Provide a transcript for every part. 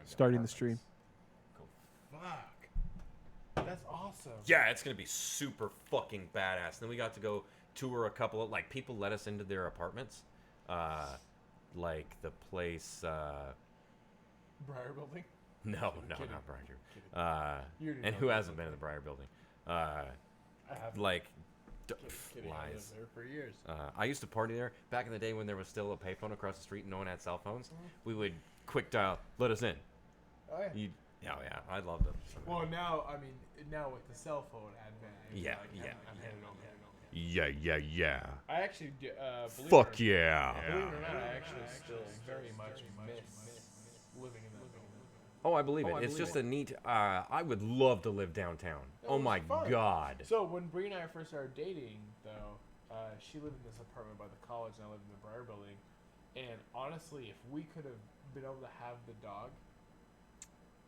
starting the stream. Fuck. That's awesome. Yeah, it's gonna be super fucking badass. Then we got to go tour a couple of people let us into their apartments, like the place. Briar Building. No, Kidding. not Briar. You already And know who that hasn't been one. in the Briar Building? I have Like kidding. I lived lies. there for years. I used to party there back in the day when there was still a payphone across the street and no one had cell phones. Mm-hmm. We would quick dial, let us in. Oh yeah. Yeah, I loved it. Well, now now with the cell phone advent. Yeah, I'm headed over there. Yeah. I actually believe Fuck it or, yeah. Believe it or not, I actually still very much miss living in that building. Oh, I believe it. It's just a neat. I would love to live downtown. It Oh was my fun. god. So when Bree and I first started dating, though, she lived in this apartment by the college, and I lived in the Briar Building. And honestly, if we could have been able to have the dog,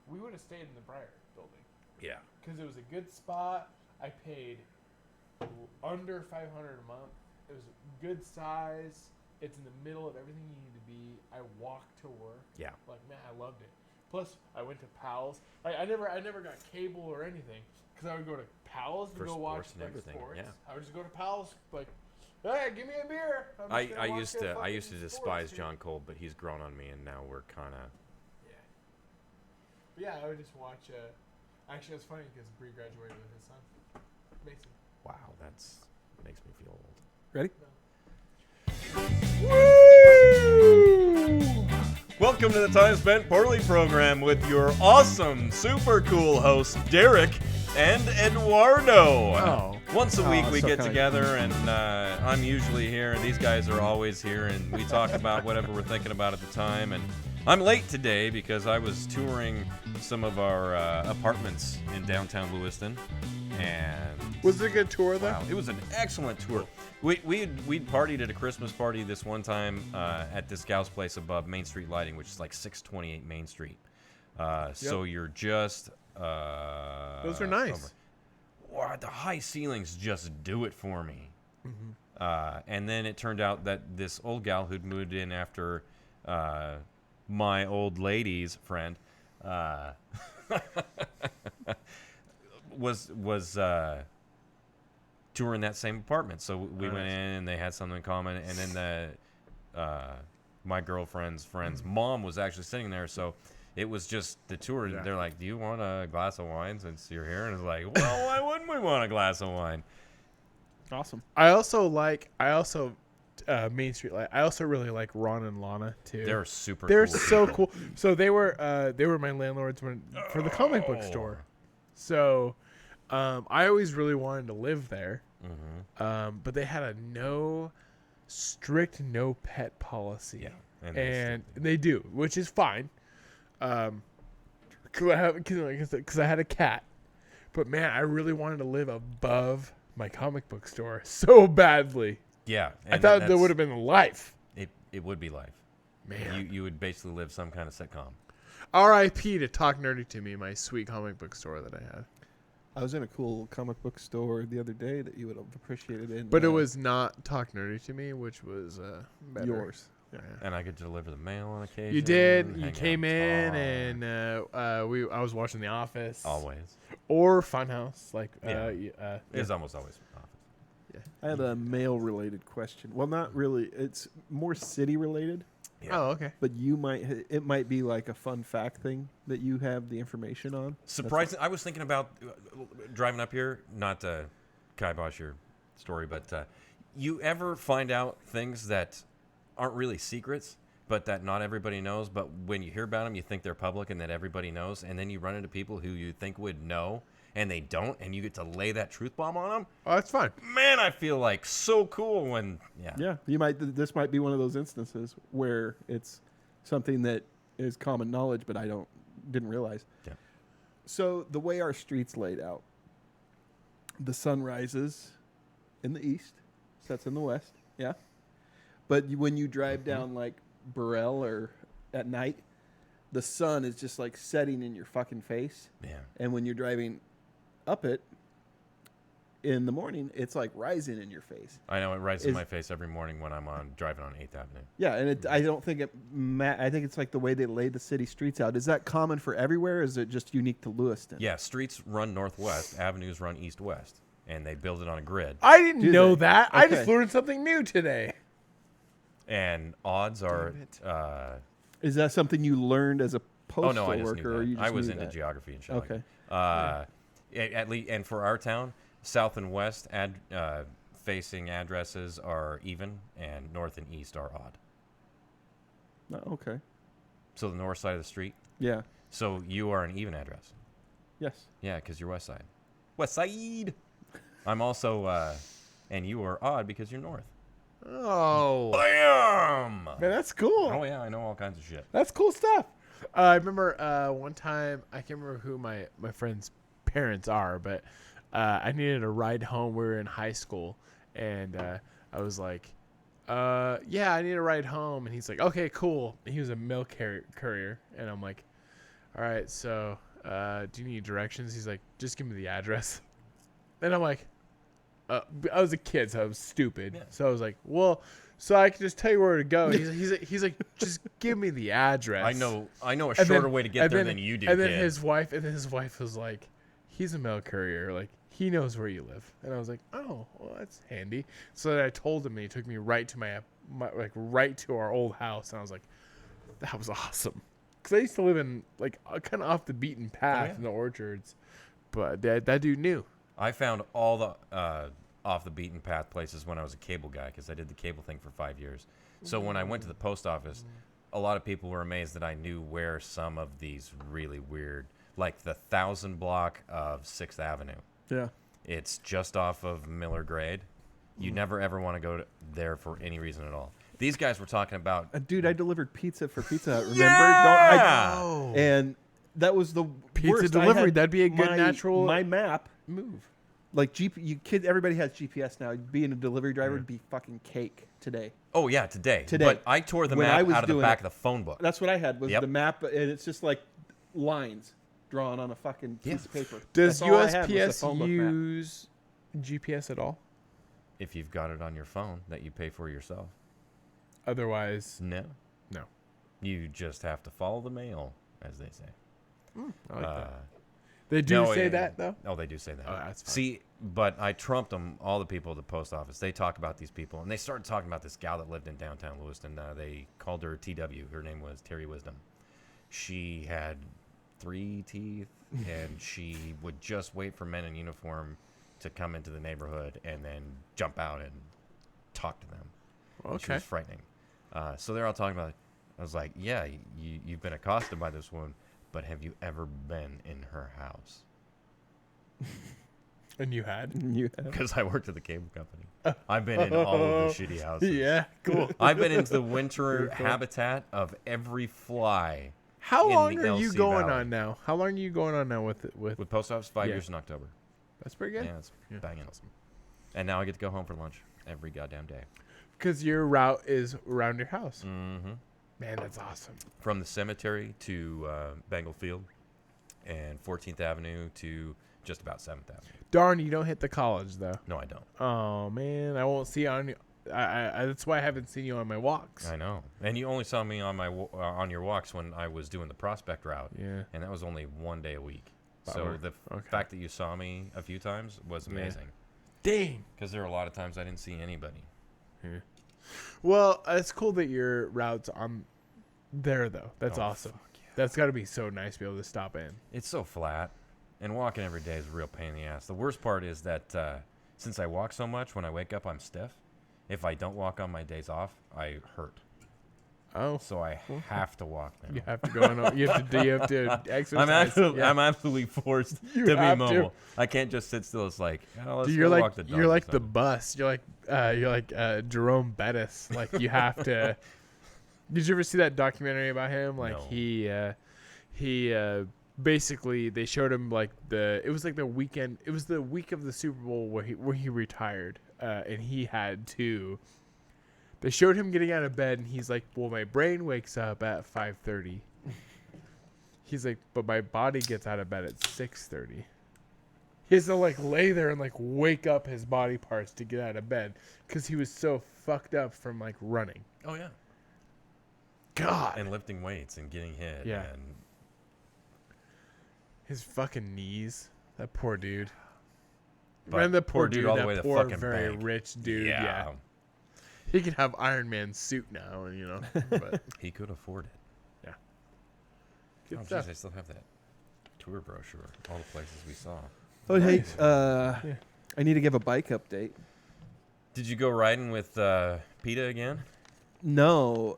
we would have stayed in the Briar Building Yeah. because it was a good spot. I paid under $500 a month. It was good size. It's in the middle of everything you need to be. I walked to work. Yeah. Like, man, I loved it. Plus, I went to Pals. I never got cable or anything because I would go to Pals to For go watch sports and like, everything, sports. yeah. I would just go to Pals like, hey, give me a beer. I'm just gonna I watch used the to fucking despise sports here." John Cole, but he's grown on me, and now we're kind of. Yeah. But yeah, I would just watch. Actually, it's funny because Bree graduated with his son, Mason. Wow, that's makes me feel old. Ready? Welcome to the Time Spent Poorly program with your awesome, super cool hosts, Derek and Eduardo. Oh. Once a week we so get kind. together, and I'm usually here. These guys are always here, and we talk about whatever we're thinking about at the time. And I'm late today because I was touring some of our apartments in downtown Lewiston, and Was it a good tour, though? wow, it was an excellent tour. We'd partied at a Christmas party this one time at this gal's place above Main Street Lighting, which is like 628 Main Street. So you're just Those are nice. over. Wow, the high ceilings just do it for me. And then it turned out that this old gal who'd moved in after my old lady's friend was touring that same apartment. So we went in and they had something in common. And then my girlfriend's friend's mom was actually sitting there. So it was just the tour. Yeah. They're like, do you want a glass of wine since you're here? And it's like, well, why wouldn't we want a glass of wine? Awesome. I also Main Street Light. I also really like Ron and Lana too. They're super They're cool so people. cool. So they were my landlords for the comic book store. So I always really wanted to live there. But they had a strict no pet policy. Yeah. And they do, which is fine. Because I had a cat. But man, I really wanted to live above my comic book store so badly. yeah. I thought that would have been life. It would be life. Man. You would basically live some kind of sitcom. R.I.P. to Talk Nerdy to Me, my sweet comic book store that I had. I was in a cool comic book store the other day that you would have appreciated. But it was not Talk Nerdy to Me, which was better. yours. Yeah. And I could deliver the mail on occasion. You did. You hang came out, in, talk. and I was watching The Office. Always. Or Funhouse. It's almost always Office. I have a mail-related question. Well, not really. It's more city-related. Yeah. Oh, okay. But it might be like a fun fact thing that you have the information on. Surprising. I was thinking about driving up here, not to kibosh your story, but you ever find out things that aren't really secrets, but that not everybody knows, but when you hear about them, you think they're public and that everybody knows, and then you run into people who you think would know, and they don't, and you get to lay that truth bomb on them? Oh, that's fine. Man, I feel like so cool when, Yeah, this might be one of those instances where it's something that is common knowledge, but I didn't realize. Yeah. So the way our street's laid out, the sun rises in the east, sets in the west. Yeah. But when you drive down like Burrell or at night, the sun is just like setting in your fucking face. Yeah. And when you're driving up it, in the morning, it's like rising in your face. I know it rises in Is- my face every morning when I'm driving on 8th Avenue. Yeah, and I don't think I think it's like the way they lay the city streets out. Is that common for everywhere? Or is it just unique to Lewiston? Yeah, streets run northwest, avenues run east-west, and they build it on a grid. I didn't Do know they? that. I just Okay. learned something new today. And odds are, Is that something you learned as a postal oh no, I just worker? knew Or that. you just I was knew into that? geography and shit. Okay. At least, and for our town, south and west facing addresses are even, and north and east are odd. Okay. So the north side of the street. Yeah. So you are an even address. Yes. Yeah, because you're west side. West side. I'm also, and you are odd because you're north. Oh, Bam! man, that's cool. Oh yeah, I know all kinds of shit. That's cool stuff. I remember one time, I can't remember who my friend's parents are, but I needed a ride home. We were in high school, and I was like, yeah, I need a ride home. And he's like, okay, cool. And he was a mail courier. And I'm like, all right, so do you need directions? He's like, just give me the address. And I'm like, I was a kid, so I was stupid. Yeah. So I was like, well, so I can just tell you where to go. He's like, just give me the address. I know a And shorter then- way to get and there then- than you do, And then kid. his wife was like, he's a mail courier. Like, he knows where you live. And I was like, oh, well, that's handy. So then I told him, and he took me right to my right to our old house. And I was like, that was awesome. Because I used to live in, like, kind of off the beaten path yeah. in the orchards. But that dude knew. I found all the off the beaten path places when I was a cable guy because I did the cable thing for 5 years. So when I went to the post office, a lot of people were amazed that I knew where some of these really weird, like the 1000 block of 6th Avenue. Yeah. It's just off of Miller Grade. You never ever want to go there for any reason at all. These guys were talking about Dude, I delivered pizza for Pizza Hut. Remember? Yeah! Oh. And that was the Pizza worst. I delivery, had that'd be a good natural My map, move. like everybody has GPS now. Being a delivery driver would be fucking cake today. oh yeah, today. Today. But I tore the When I map was out of the doing back it- of the phone book. That's what I had was Yep. the map, and it's just like lines drawn on a fucking Yeah. piece of paper. Does That's all I had was the USPS phone book map. use GPS at all? If you've got it on your phone that you pay for yourself. Otherwise, No. no. You just have to follow the mail, as they say. I like that. They do no, say yeah, that, though? Oh, they do say that. Oh, that's fine. See, but I trumped them, all the people at the post office. They talk about these people, and they started talking about this gal that lived in downtown Lewiston. They called her TW. Her name was Terry Wisdom. She had 3 teeth, and she would just wait for men in uniform to come into the neighborhood and then jump out and talk to them. She Okay. was frightening. So they're all talking about it. I was like, yeah, you've been accosted by this woman, but have you ever been in her house? And you had? You have. Because I worked at the cable company. I've been in all of the shitty houses. Yeah, cool. I've been into the winter habitat of every fly How in long the are you LC going Valley. on now? How long are you going on now with with post office. 5 Yeah. years in October. That's pretty good. Yeah, it's Yeah. banging. And now I get to go home for lunch every goddamn day. Because your route is around your house. Mm-hmm. Man, that's awesome. From the cemetery to Bengal Field and 14th Avenue to just about 7th Avenue. Darn, you don't hit the college, though. No, I don't. Oh, man. I won't see you on... that's why I haven't seen you on my walks. I know. And you only saw me on my on your walks when I was doing the prospect route. Yeah. And that was only 1 day a week. Bummer. So the Okay. fact that you saw me a few times was Yeah. amazing. Dang. Because there were a lot of times I didn't see anybody. Well, it's cool that your route's on there, though. That's Oh, awesome. fuck yeah. That's got to be so nice to be able to stop in. It's so flat. And walking every day is a real pain in the ass. The worst part is that since I walk so much, when I wake up, I'm stiff. If I don't walk on my days off, I hurt. Oh, So I have to walk now. you have to go on. You have to exercise. I'm absolutely forced You to be have to. mobile. I can't just sit still. It's like, oh, let's Dude, go walk the dog. you're or like the something. bus. You're like Jerome Bettis. Like you have to. Did you ever see that documentary about him? Like No. he basically they showed him like it was like the weekend. It was the week of the Super Bowl where he retired, and he had to. They showed him getting out of bed, and he's like, "Well, my brain wakes up at 5:30." He's like, "But my body gets out of bed at 6:30." He has to like lay there and like wake up his body parts to get out of bed because he was so fucked up from like running. Oh yeah. God, And lifting weights and getting hit. Yeah. And his fucking knees. That poor dude. But And the poor dude, all the that way to poor, fucking very bank. rich dude. Yeah. He could have Iron Man suit now, and you know. But He could afford it. good Oh, stuff. jeez, I still have that tour brochure. All the places we saw. Oh, hey, Nice. I need to give a bike update. Did you go riding with PETA again? No,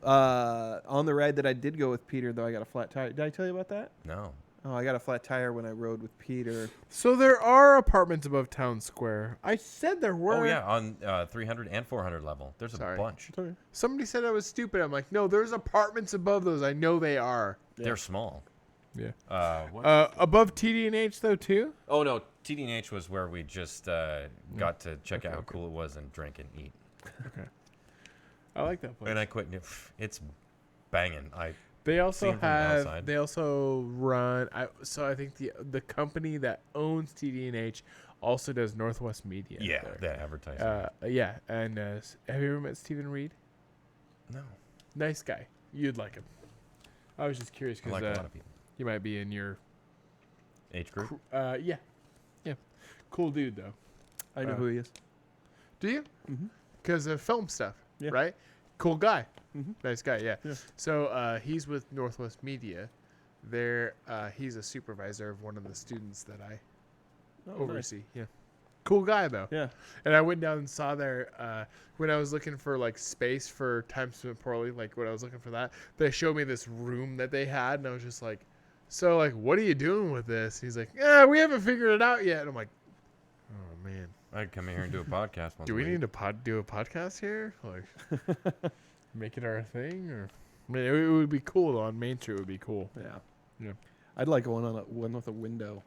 on the ride that I did go with Peter, though, I got a flat tire. Did I tell you about that? No. Oh, I got a flat tire when I rode with Peter. So there are apartments above town square. I said there were. Oh yeah, on 300 and 400 level. There's Sorry. a bunch. It's okay. Somebody said I was stupid. I'm like, no, there's apartments above those. I know they are. They're small. Yeah. What? Above TD&H though too. Oh no, TD&H was where we just got to check out how cool it was and drink and eat. I like that place. And I quit. It's banging. They also seen from the have. outside. They also run. So I think the company that owns TD&H also does Northwest Media. Yeah, there. that advertising. Yeah, and have you ever met Stephen Reed? No, Nice guy. You'd like him. I was just curious I because like a lot of people. he might be in your. Age group. Yeah. Cool dude though. I know Uh, who he is. Do you? Mm-hmm. Because of film stuff, Yeah. right? Cool guy. Mhm. Nice guy, yeah. Yeah. So he's with Northwest Media. There, he's a supervisor of one of the students that I oversee. Yeah. Cool guy though. Yeah. And I went down and saw there when I was looking for like space for Time Spent Poorly, like when I was looking for that, they showed me this room that they had, and I was just like, so like, what are you doing with this? He's like, yeah, we haven't figured it out yet. And I'm like, oh man. I'd come in here and do a podcast once Do a we week. need to do a podcast here? Like, make it our thing, or I mean, it would be cool though. On Main Street, it would be cool. Yeah. Yeah. I'd like one with a window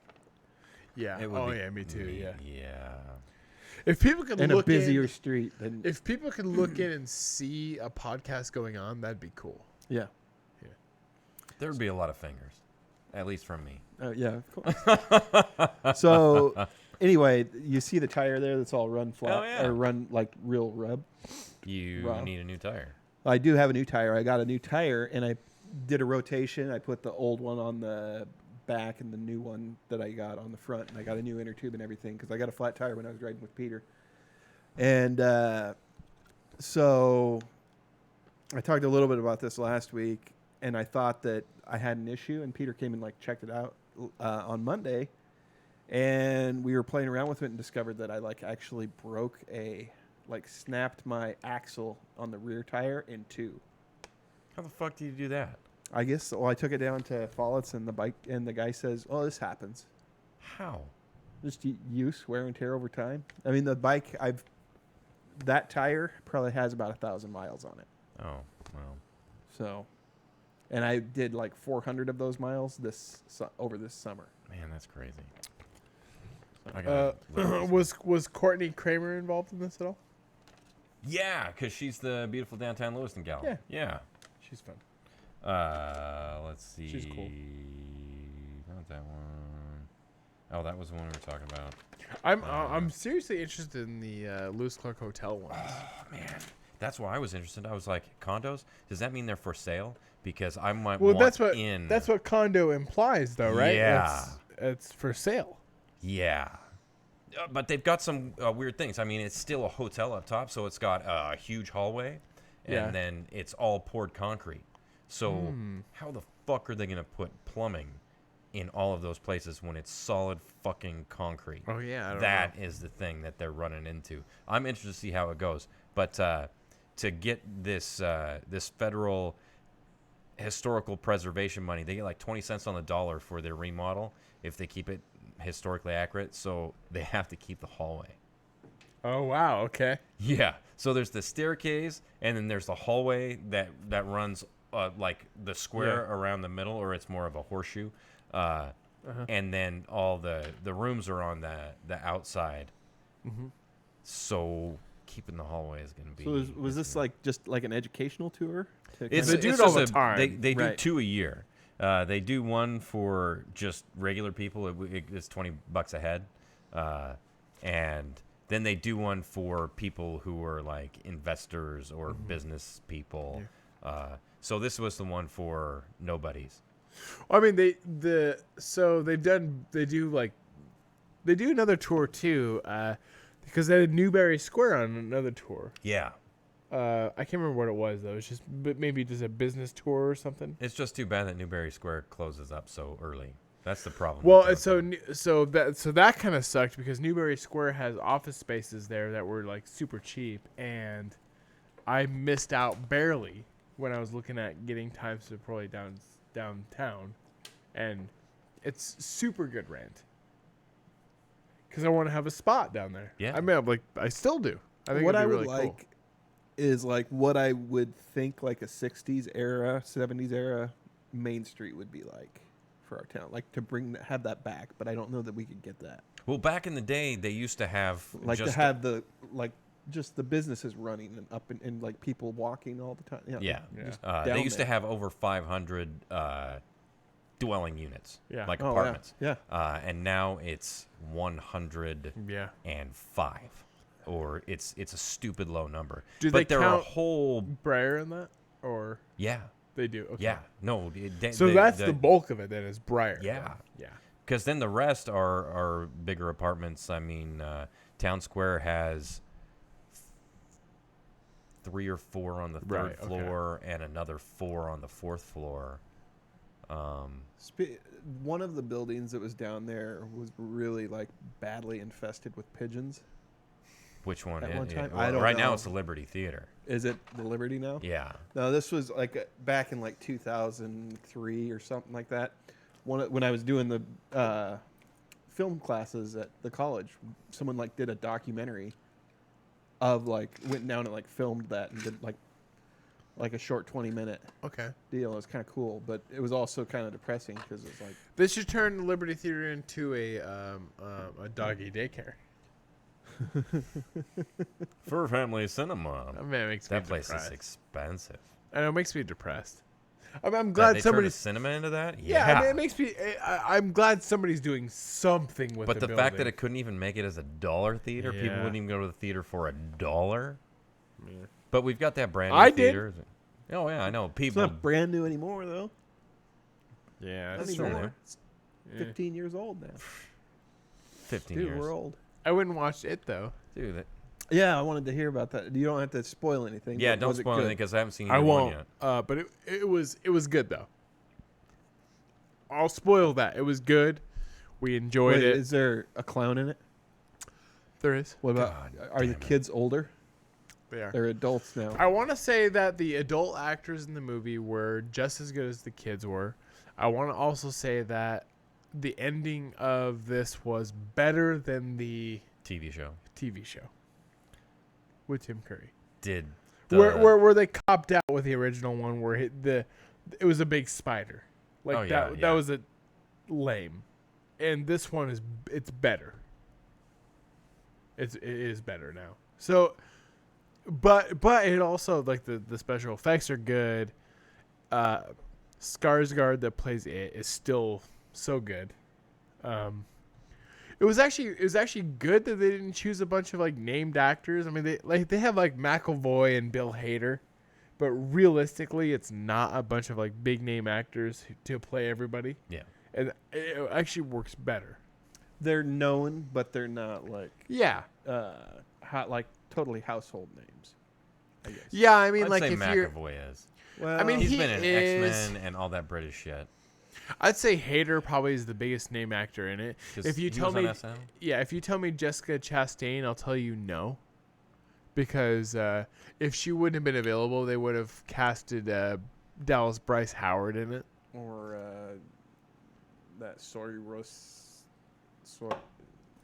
Yeah. It would Oh be yeah, me too. Yeah. Yeah. If people could and a look busier in, street than. if people could look in and see a podcast going on, that'd be cool. Yeah. There would be a lot of fingers, at least from me. Yeah, of course. So, anyway, you see the tire there that's all run flat Oh, yeah. or run like real rub. You Wow. need a new tire. I do have a new tire. I got a new tire and I did a rotation. I put the old one on the back and the new one that I got on the front, and I got a new inner tube and everything because I got a flat tire when I was riding with Peter. And so I talked a little bit about this last week, and I thought that I had an issue, and Peter came and like checked it out on Monday, and we were playing around with it and discovered that I like actually snapped my axle on the rear tire in two. How the fuck do you do that? I guess. Well, I took it down to Follett's, and the guy says, "Oh, this happens. How? Just use wear and tear over time." I mean, the bike that tire probably has about 1,000 miles on it. Oh, well. So, and I did like 400 of those miles over this summer. Man, that's crazy. I gotta learn this. Was Courtney Kramer involved in this at all? Yeah, because she's the beautiful downtown Lewiston gal. Yeah. Yeah. She's fun. Let's see. She's cool. Not that one. Oh, that was the one we were talking about. I'm seriously interested in the Lewis Clark Hotel ones. Oh, man. That's why I was interested. I was like, condos? Does that mean they're for sale? Because I might Well, want that's what condo implies, though, right? Yeah. It's for sale. Yeah. But they've got some weird things. I mean, it's still a hotel up top, so it's got a huge hallway, and Yeah. then it's all poured concrete. So how the fuck are they going to put plumbing in all of those places when it's solid fucking concrete? Oh yeah, I don't That know. is the thing that they're running into. I'm interested to see how it goes. But to get this this federal historical preservation money, they get like 20 cents on the dollar for their remodel if they keep it historically accurate. So they have to keep the hallway. Oh wow, okay. Yeah. So there's the staircase, and then there's the hallway that runs like the square around the middle, or it's more of a horseshoe. And then all the rooms are on the outside. Mm-hmm. So keeping the hallway is going to be. So was this like just like an educational tour? It's, They do it's it all just the time. They do Right. 2 a year. They do one for just regular people. It's $20 a head. And then they do one for people who are like investors or business people. So this was the one for nobodies. I mean, they do another tour too, because they had Newberry Square on another tour. Yeah. I can't remember what it was though. It's just maybe just a business tour or something. It's just too bad that Newberry Square closes up so early. That's the problem. Well, with and so downtown. that kind of sucked because Newberry Square has office spaces there that were like super cheap, and I missed out barely when I was looking at getting times to probably downtown, and it's super good rent because I want to have a spot down there. Yeah. I mean, I still do. I think What it'd I be would really cool. like is like what I would think like a 60s era, 70s era Main Street would be like for our town. Like to have that back, but I don't know that we could get that. Well, back in the day, they used to have Like just to have the like just the businesses running and up and like people walking all the time. You know, Yeah. just They down used there. to have over 500 dwelling units, Yeah. like Oh, yeah. apartments. Yeah. And now it's 105, Yeah. or it's a stupid low number. Do but they there are count whole Briar in that, or yeah, they do? Okay. yeah, no. So that's the bulk of it. Then is Briar. Yeah. Yeah. Because then the rest are bigger apartments. I mean, Town Square has 3 or 4 on the third Right, okay. floor and another 4 on the 4th floor. One of the buildings that was down there was really like badly infested with pigeons. Which one? At one time? Well, I don't right now know. it's the Liberty Theater. Is it the Liberty now? Yeah. No, this was like back in like 2003 or something like that. When I was doing the film classes at the college, someone like did a documentary of like went down and like filmed that and did like a short 20-minute Okay. deal. It was kind of cool, but it was also kind of depressing because it's like They should turn the Liberty Theater into a doggy daycare. Fur Family Cinema. I mean, it makes me That place depressed. is expensive. I know, it makes me depressed. I mean, I'm That glad they turned somebody's. a cinema into that? Yeah, I mean, it makes me. I'm glad somebody's doing something with But the the fact that building. it couldn't even make it as a $1 theater, people Yeah. wouldn't even go to the theater for $1. Yeah. But we've got that brand new I did. theater. Oh yeah, I know. it's People. not brand new anymore though. Yeah, That's that's true. true. It's Yeah. 15 years old now. 15 Dude, years. we're old. I wouldn't watch it though. Dude, that, Yeah, I wanted to hear about that. You don't have to spoil anything. yeah, but don't was it spoil good? anything because I haven't seen I either one won't. yet. But it was good though. I'll spoil that. It was good. We enjoyed Wait, it. is there a clown in it? There is. What about? God Are the damn it. kids older? They are. They're adults now. I want to say that the adult actors in the movie were just as good as the kids were. I want to also say that the ending of this was better than the TV show. TV show with Tim Curry, Did where they copped out with the original one, where it was a big spider, like Oh, yeah, that yeah. was a lame, and this one it's better. It is better now. So, but it also like the special effects are good. Skarsgård that plays it is still so good. It was actually good that they didn't choose a bunch of like named actors. I mean, they have like McAvoy and Bill Hader, but realistically, it's not a bunch of like big name actors to play everybody. Yeah. And it actually works better. They're known, but they're not like Yeah, like totally household names. I guess. yeah. I mean, I'd like say if you're, McAvoy is. Well, I mean, He's he been in is- X-Men and all that British shit. I'd say Hader probably is the biggest name actor in it. 'Cause If you he tell was on me, SNL? yeah, if you tell me Jessica Chastain, I'll tell you no, because if she wouldn't have been available, they would have casted Dallas Bryce Howard in it. or that Sori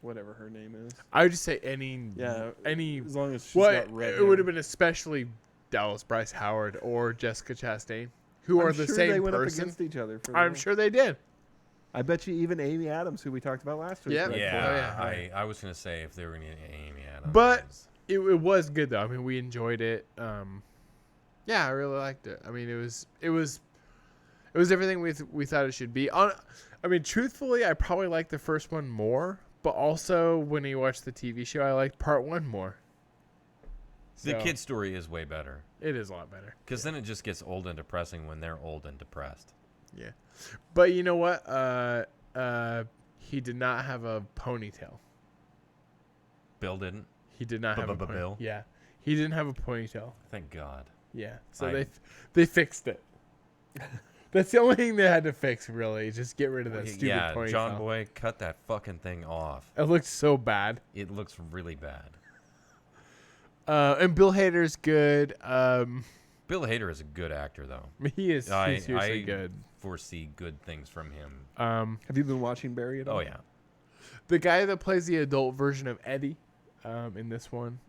whatever her name is. I would just say any. As long as she's Well, got red it would have hair. been especially Dallas Bryce Howard or Jessica Chastain, who I'm are the sure same they went person. up against each other. For I'm the- sure they did. I bet you even Amy Adams, who we talked about last week. Yeah. read Yeah, for it. yeah. I was gonna say if they were gonna get Amy Adams. But it was good though. I mean, we enjoyed it. Yeah, I really liked it. I mean, it was everything we thought it should be. I mean, truthfully, I probably liked the first one more, But also, when you watch the TV show, I liked part 1 more. The So, kid story is way better. It is a lot better. Because then it just gets old and depressing when they're old and depressed. Yeah. But you know what? He did not have a ponytail. Bill didn't. He did not have a ponytail. Bill? Yeah. He didn't have a ponytail. Thank God. Yeah. So I- they fixed it. That's the only thing they had to fix, really. Just get rid of that stupid Yeah, ponytail. John Boy, cut that fucking thing off. It looked so bad. It looks really bad. And Bill Hader's good. Bill Hader is a good actor, though. He's seriously good. Foresee good things from him. Have you been watching Barry at all? Oh yeah. The guy that plays the adult version of Eddie in this one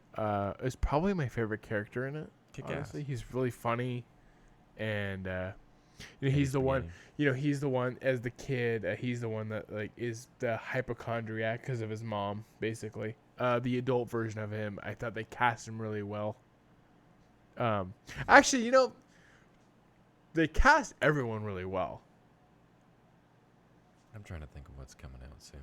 is probably my favorite character in it. Kick Honestly, ass. he's really funny, and Eddie he's the one. Spaghetti. He's the one as the kid. He's the one that like is the hypochondriac because of his mom, basically. The adult version of him, I thought they cast him really well. Actually, they cast everyone really well. I'm trying to think of what's coming out soon.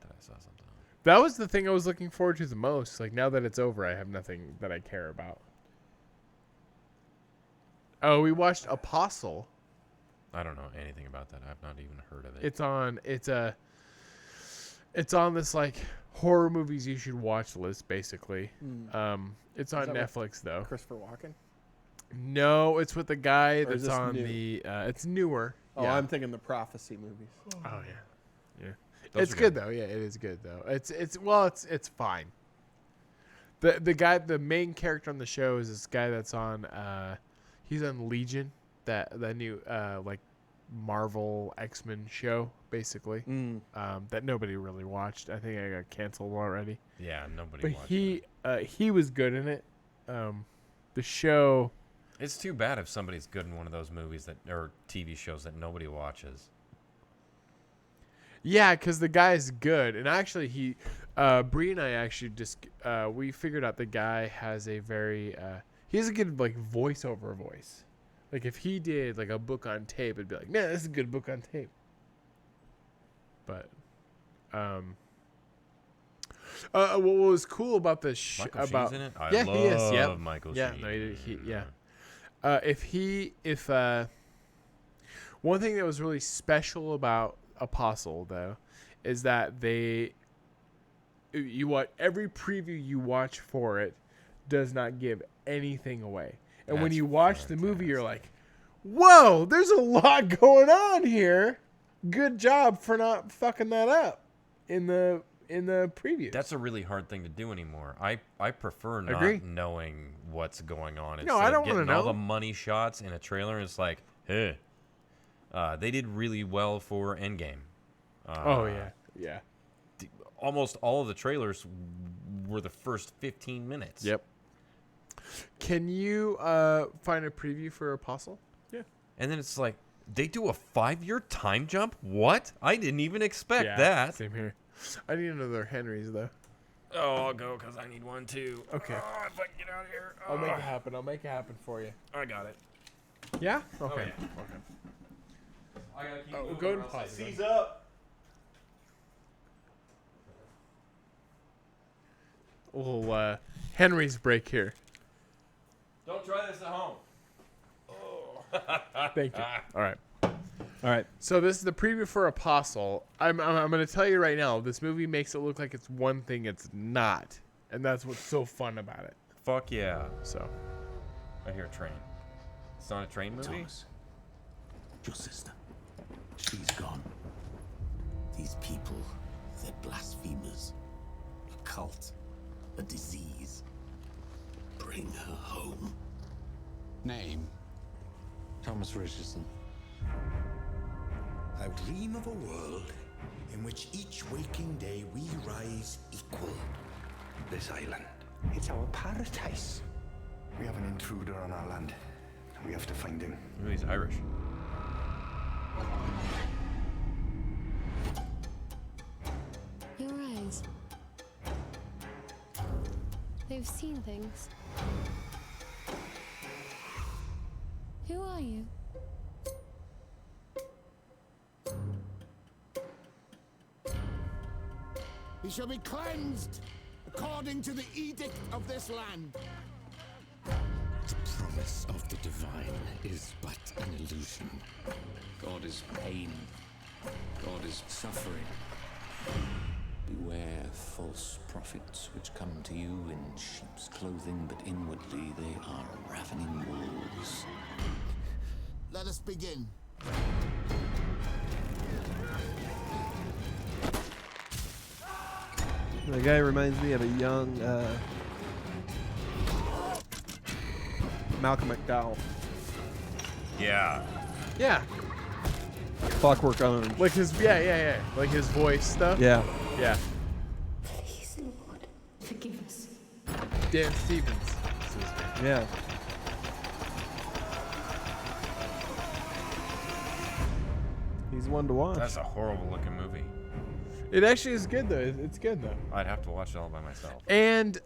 That I saw something on. That was the thing I was looking forward to the most. Like, now that it's over, I have nothing that I care about. Oh, we watched Apostle. I don't know anything about that. I've not even heard of it. It's on this like horror movies you should watch list, basically. It's on that with Netflix though. Christopher Walken. No, it's with the guy Or is that's this on new? the. It's newer. Oh, Yeah. I'm thinking the Prophecy movies. Oh yeah. Those It's are good though. Yeah, it is good though. It's fine. The main character on the show is this guy that's on. He's on Legion, that new like Marvel X-Men show, basically. That nobody really watched. I think I got canceled already. Yeah, nobody But watched he was good in it. The show. It's too bad if somebody's good in one of those movies or TV shows that nobody watches. Yeah, because the guy is good, and actually Bree and I actually just we figured out the guy has a very he has a good like voiceover voice. Like if he did like a book on tape, it'd be like, man, this is a good book on tape. But what was cool about this Michael about Sheen's in it? I yeah, love he is. Yep. Michael Yeah, Sheen. no, if one thing that was really special about Apostle though is that every preview you watch for it does not give anything away. And when That's you watch the movie, you're like, whoa, there's a lot going on here. Good job for not fucking that up in the preview. That's a really hard thing to do anymore. I prefer not Agree. knowing what's going on. No, I don't want wanna to all know. the money shots in a trailer. It's like, hey, they did really well for Endgame. Oh yeah. Almost all of the trailers were the first 15 minutes. Yep. Can you find a preview for Apostle? Yeah. And then it's like, they do a 5-year time jump? What? I didn't even expect that. Same here. I need another Henry's though. Oh, I'll go because I need one too. Okay. Oh, if I can get out of here. I'll make it happen. I'll make it happen for you. I got it. Yeah? Okay. yeah. Okay. I gotta keep Oh, moving go ahead or and else I pause it, seize up. A little Henry's break here. Don't try this at home. Thank you. All right. All right. So this is the preview for Apostle. I'm going to tell you right now, this movie makes it look like it's one thing it's not. And that's what's so fun about it. Fuck yeah. So, I hear a train. It's not a train movie? Thomas, your sister, she's gone. These people, they're blasphemers. A cult, a disease. Bring her home. Name? Thomas Richardson. I dream of a world in which each waking day we rise equal. This island, it's our paradise. We have an intruder on our land, and we have to find him. Ooh, he's Irish. Your eyes. They've seen things. Who are you? He shall be cleansed according to the edict of this land. The promise of the divine is but an illusion. God is pain. God is suffering. Beware false prophets which come to you in sheep's clothing, but inwardly they are ravening wolves. Let us begin. The guy reminds me of a young Malcolm McDowell. Yeah. Yeah, Clockwork Orange. like his like his voice stuff. Yeah. Yeah. Please, Lord, forgive us. Dan Stevens. is his name. Yeah. He's one to watch. That's a horrible looking movie. It actually is good though. It's good though. I'd have to watch it all by myself. And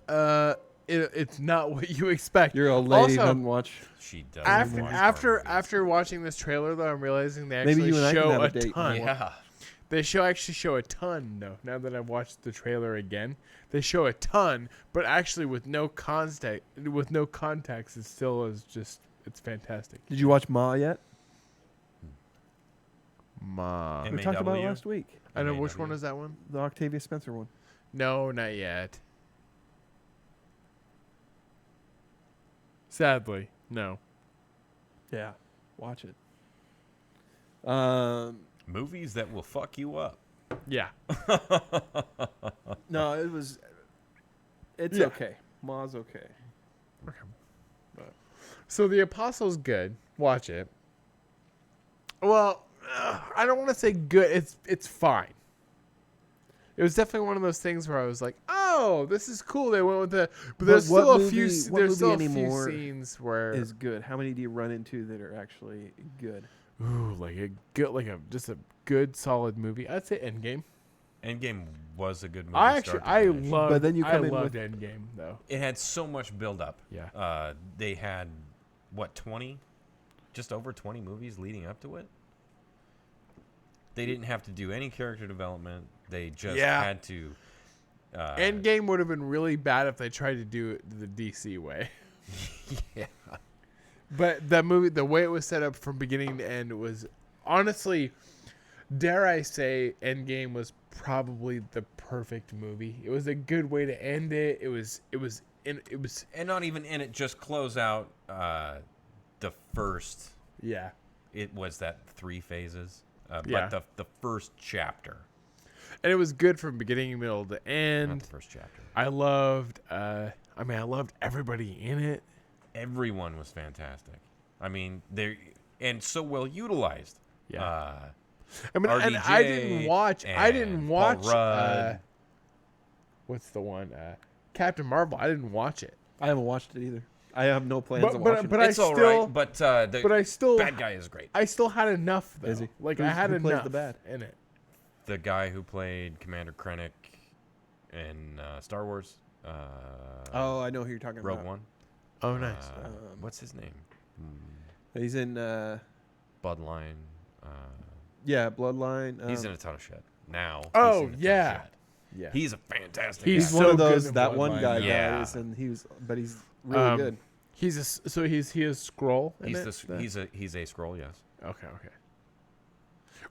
it's not what you expect. Your old lady Also, doesn't watch. She does. after watching this trailer though, I'm realizing they Maybe actually you and I can show have a a date ton. Yeah. They actually show a ton though. Now that I've watched the trailer again, they show a ton, but actually with no context, it still is just it's fantastic. Did you watch Ma yet? Ma. And We talked about it MAW? last week. I know which MAW. one is that one? The Octavia Spencer one. No, not yet. Sadly, no. Yeah. Watch it. Movies that will fuck you up. Yeah. No, it was. It's Yeah. okay. Ma's okay. So The Apostle's good. Watch it. Well, I don't want to say good. It's fine. It was definitely one of those things where I was like, "Oh, this is cool." They went with the, but there's what still a movie- few. what There's still a movie few anymore scenes where Is good. How many do you run into that are actually good? ooh, just a good solid movie. I'd say Endgame. Endgame was a good movie. I start to actually finish. loved. But then you come I in loved with- Endgame though. It had so much build up. Yeah. They had what 20, just over 20 movies leading up to it. They didn't have to do any character development. They just Yeah. had to. Endgame would have been really bad if they tried to do it the DC way. Yeah. But that movie, the way it was set up from beginning to end, was honestly, dare I say, Endgame was probably the perfect movie. It was a good way to end it. It was, And not even in it, just close out the first. yeah. It was that 3 phases. Yeah. But the first chapter. And it was good from beginning, middle to Not end. the first chapter. I loved, I loved everybody in it. Everyone was fantastic. I mean, they're and so well utilized. Yeah. I mean, and I didn't RDJ watch. I didn't and watch. Paul Rudd. What's the one? Captain Marvel. I didn't watch it. I haven't watched it either. I have no plans on watching but it. It's I all still, right, but the but I still, bad guy is great. I still had enough though. Is he? Like I Who's- had who plays enough the bad? in it. The guy who played Commander Krennic in Star Wars. Oh, I know who you're talking Rogue about. One. Oh, nice. What's his name? He's in, Bloodline. yeah, Bloodline. He's in a ton of shit now. Oh, He's in a ton of yeah. shit. Yeah. He's a fantastic. He's He's actor. one so of good those in that one Bloodline. guy Yeah. guys, and but he's really good. He's he is scroll. He's a scroll. Yes. Okay.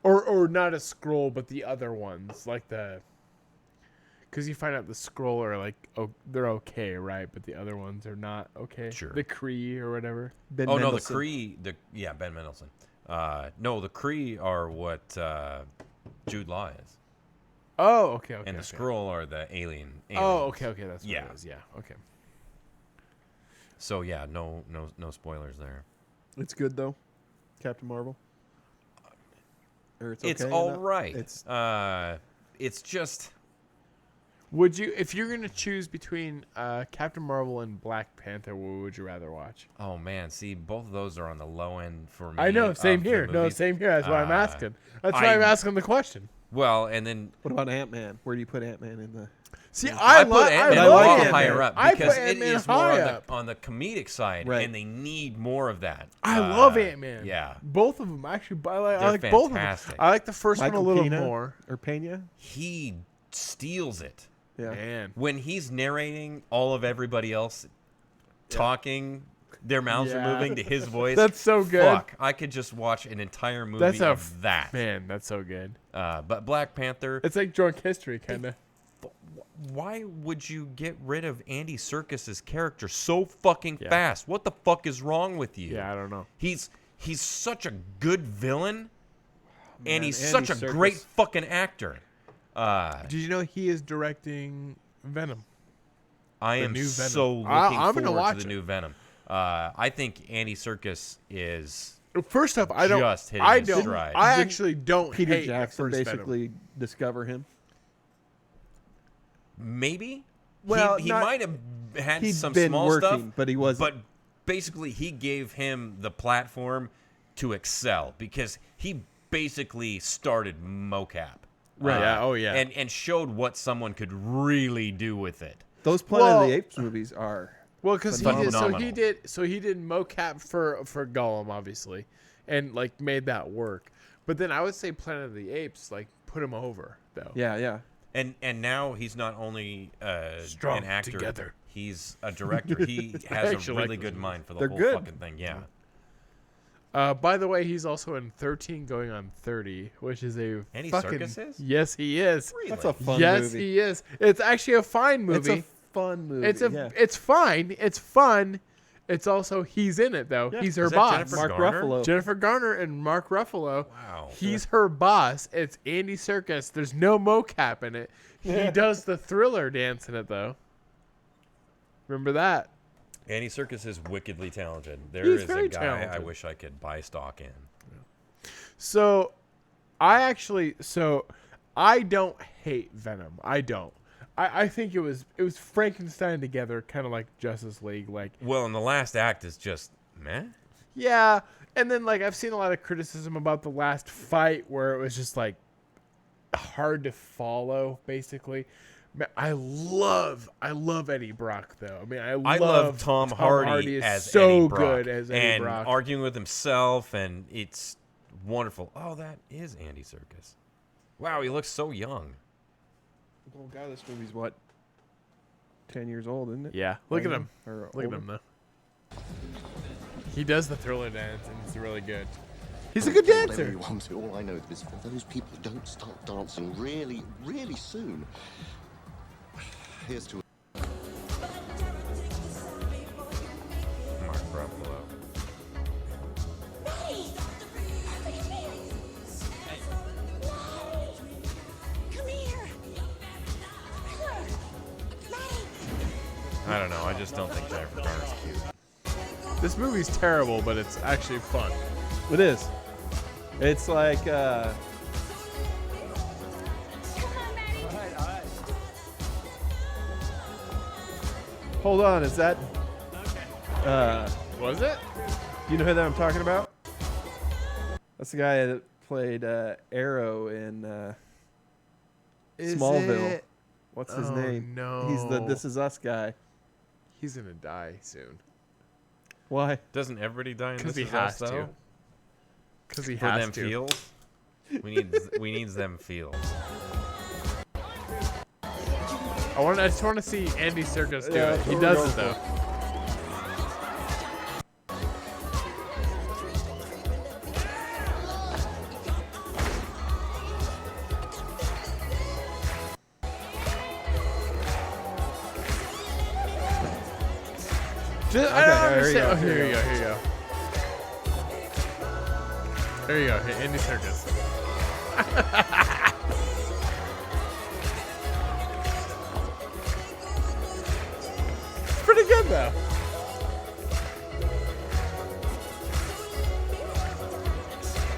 Or not a scroll, but the other ones like the. Because you find out the scroll are like, oh, they're okay, right? But the other ones are not okay. Sure. The Kree or whatever. Ben Oh no, the Mendelsohn. Kree. Ben Mendelsohn. No, the Kree are what Jude Law is, Oh, okay. and the okay. Skrull are the alien. Oh, aliens. okay. That's what Yeah. it is. Yeah. Okay. So yeah, no spoilers there. It's good though, Captain Marvel. Or it's It's okay or all not? right. It's It's just Would you, if you're gonna choose between Captain Marvel and Black Panther, what would you rather watch? oh man, see, both of those are on the low end for me. I know, same of the here. No, movies. same here. That's why I'm asking. That's why I- I'm asking the question. Well, and then what about Ant-Man? Where do you put Ant-Man in the? See, I put I Ant-Man love a lot Ant-Man. higher up I because put it Ant-Man is more high on up. the comedic side, Right. and they need more of that. I love Ant-Man. Yeah, Both of them actually. I They're like both of them. fantastic. I like the first Michael one a little Pena? more. Or Pena? he steals it. Yeah. Man. When he's narrating all of everybody else talking, their mouths are Yeah. moving to his voice. That's so good. Fuck, I could just watch an entire movie of that. Man, that's so good. But Black Panther, It's like drunk history, kind of. why would you get rid of Andy Serkis's character so fucking Yeah. fast? What the fuck is wrong with you? Yeah, I don't know. He's such a good villain, and he's Andy such a Serkis. great fucking actor. Did you know he is directing Venom? I The am new Venom. so looking I'm gonna forward watch to the it. new Venom. I think Andy Serkis is First off, I don't. just hitting I his don't. stride. I actually don't Peter hate the Jackson first Venom. basically discover him. maybe. Well, he not- might have had He'd some been small working, stuff, but he wasn't. But basically, he gave him the platform to excel because he basically started mocap. Right. Yeah, oh, yeah. And showed what someone could really do with it. Those Planet of Well- the Apes movies are. Well, because Phenomenal. he did mocap for Gollum, obviously, and like made that work. But then I would say Planet of the Apes like put him over though. Yeah. And now he's not only Strong an actor, together. he's a director. He has a actually really like good those mind for the They're whole good. fucking thing. Yeah. By the way, he's also in 13 going on 30, which is a Andy fucking Serkis is? Yes, he is. That's a fun yes, movie. he is. It's actually a fine movie. It's a fun movie. It's it's fine. It's fun. It's also he's in it though. Yeah. He's her Is that boss. Jennifer Mark Garner? Ruffalo. Jennifer Garner and Mark Ruffalo. Wow. He's her boss. It's Andy Serkis. There's no mocap in it. He does the Thriller dance in it though. Remember that? Andy Serkis is wickedly talented. There He's is a very guy I talented. wish I could buy stock in. So, I don't hate Venom. I don't. I think it was Frankenstein together, kind of like Justice League. Like, Well, and the last act is just meh. yeah, and then like I've seen a lot of criticism about the last fight where it was just like hard to follow, basically. Man, I love Eddie Brock though. I mean, I love Tom Hardy is as so Eddie Brock, good as Eddie and Brock. arguing with himself, and it's wonderful. Oh, that is Andy Serkis. Wow, he looks so young. Oh god, this movie's what? 10 years old, isn't it? Yeah, look at 9 him. or Look at older? him though. He does the Thriller dance, and it's really good. He's a good Whatever dancer. you want to. All I know is for those people who don't start dancing really, really soon. Here's to Mark Ruffalo. Come here. I don't know. I just don't think Jennifer Garner's cute. This movie's terrible, but it's actually fun. It is. It's like hold on, is that Was it? do you know who that I'm talking about? That's the guy that played Arrow in Smallville. What's his Oh, name? no. He's the This Is Us guy. He's gonna die soon. Why? Doesn't everybody die in Because This he Is Us, has to. though? Because he For has them to. feels? We need them feels. I just want to see Andy Serkis do Yeah, it. that's He what we're does going it for. though. I don't there you understand. go, Oh, here here you you go. Here you go. There you go. Hey, Andy Serkis. It's pretty good though.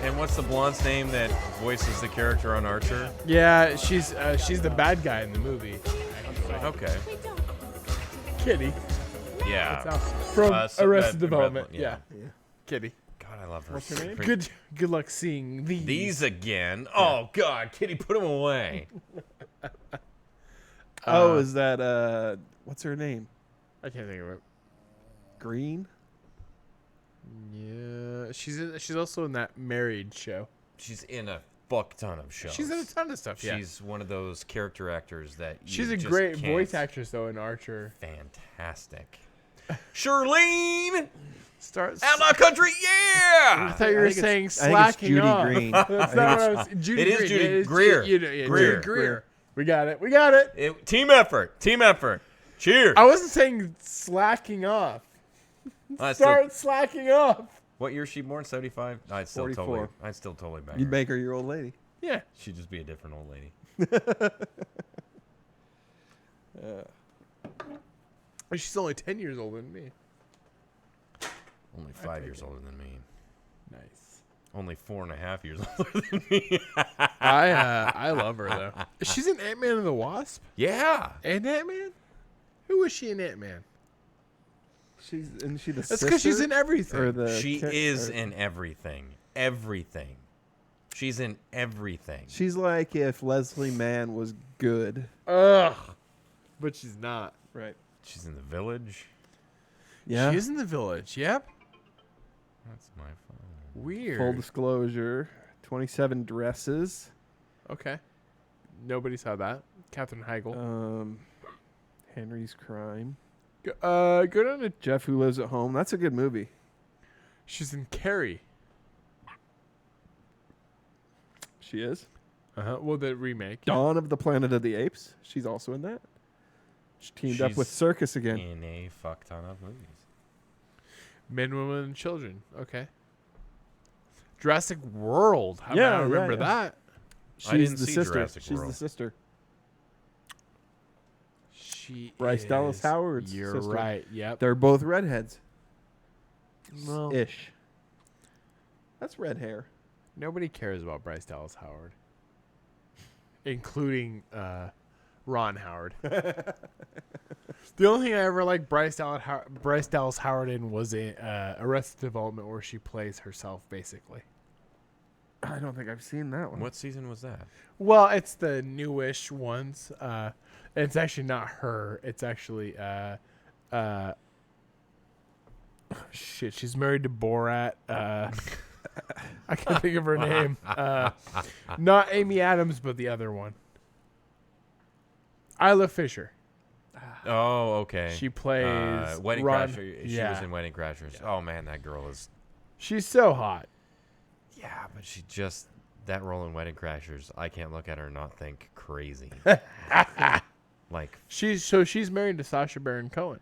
And what's the blonde's name that voices the character on Archer? Yeah, she's the bad guy in the movie. Okay. Kitty. Yeah. From So Arrested that- Development. Red- Yeah. Kitty. God, I love her. What's her name? Good luck seeing these. These again. Oh God, Kitty, put them away. Is that what's her name? I can't think of it. Green? Yeah, she's also in that Married show. She's in a fuck ton of shows. She's in a ton of stuff. Yeah. She's one of those character actors that you She's a just great can't- voice actress though in Archer. Fantastic. Charlene! Starts. Outlaw Country, I yeah! thought you were saying I think it's slacking Judy off. Green. That's not what I was. Judy It is Green. Judy It is Greer. Judy Greer. Greer. We got it. We got it. Team effort. Team effort. Cheers. I wasn't saying slacking off. I Start slacking off. what year is she born? 75? I'd still 44. totally back You'd her. make her your old lady. Yeah. She'd just be a different old lady. She's only 10 years older than me. Only 5 years older than me. Nice. Only 4.5 years older than me. I love her though. She's in Ant-Man and the Wasp. Yeah. And Ant-Man. Who was she in Ant-Man? Isn't she the That's because she's sister? in everything. Or the She cha- is or- in everything. Everything. She's in everything. She's like if Leslie Mann was good. Ugh. But she's not. Right. She's in The Village. Yeah. She's in The Village. Yep. That's my phone. Weird. Full disclosure. 27 Dresses. Okay. Nobody saw that. Katherine Heigl. Henry's Crime. Good on it. Jeff Who Lives at Home. That's a good movie. She's in Carrie. She is. Well, the remake. Dawn of the Planet of the Apes. She's also in that. She teamed up with She's Circus again. In a fuck ton of movies. Men, Women, and Children. Okay. Jurassic World. How Yeah, do I remember yeah. that? She's didn't the see sister. Jurassic She's World. the sister. She Bryce Dallas is- Howard's You're sister. right. Yep. They're both redheads. Well, Ish. That's red hair. nobody cares about Bryce Dallas Howard, including Ron Howard. The only thing I ever liked Bryce Dallas Howard in was in Arrested Development, where she plays herself, basically. I don't think I've seen that one. What season was that? Well, it's the newish ones. It's actually not her. It's actually shit. She's married to Borat. I can't think of her name. Not Amy Adams, but the other one. Isla Fisher. Oh, okay. She plays Wedding Ron- Crashers. She yeah. was in Wedding Crashers. Oh man, that girl is. She's so hot. Yeah, but she just that role in Wedding Crashers. I can't look at her and not think crazy. Like, She's married to Sacha Baron Cohen.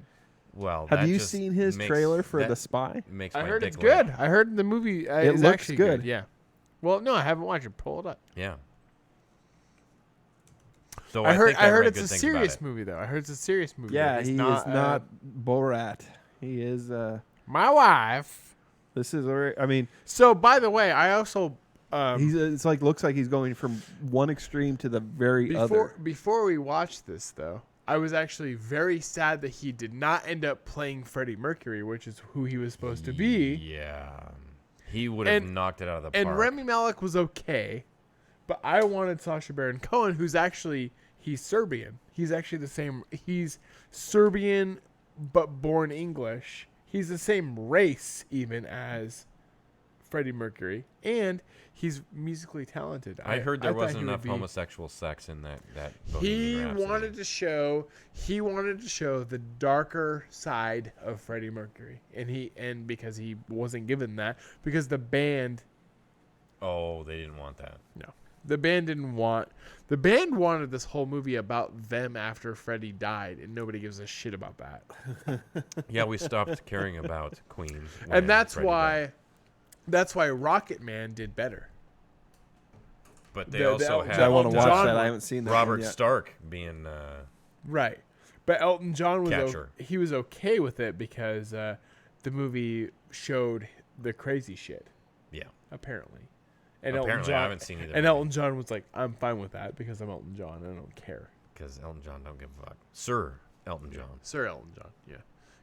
well, Have that you just seen his makes- trailer for that The Spy? Makes I my heard dick it's wet. good. I heard the movie It is looks actually good. Yeah. Well, no, I haven't watched it. Pull it up. Yeah. So I heard think I've read it's good a things serious about it. movie though. I heard it's a serious movie. Yeah, It's he is not Borat. He is. My wife. This is. I mean, So, by the way, I also he's. It's like looks like he's going from one extreme to the very other. before we watched this though, I was actually very sad that he did not end up playing Freddie Mercury, which is who he was supposed to be. Yeah. He would have And- knocked it out of the And park. Rami Malek was okay, but I wanted Sacha Baron Cohen, who's actually he's Serbian. He's actually the same. He's Serbian, but born English. He's the same race even as Freddie Mercury, and he's musically talented. I heard there thought wasn't he would enough be- homosexual sex in that He Bohemian Rhapsody. wanted to show the darker side of Freddie Mercury, and because he wasn't given that, because the band Oh, they didn't want that. the band didn't want the band wanted this whole movie about them after Freddie died, and nobody gives a shit about that. Yeah, we stopped caring about Queen. when And that's Freddie why died. Rocket Man did better. But they the also Elton had I want to Elton watch John that. one. I haven't seen that. Robert one yet. Stark being Right. But Elton John was Catcher. he was okay with it because the movie showed the crazy shit, yeah. apparently. And Apparently, I haven't seen either And movie. Elton John was like, "I'm fine with that because I'm Elton John. I don't care." Because Elton John don't give a fuck. Sir Elton John. Sir Elton John. Yeah.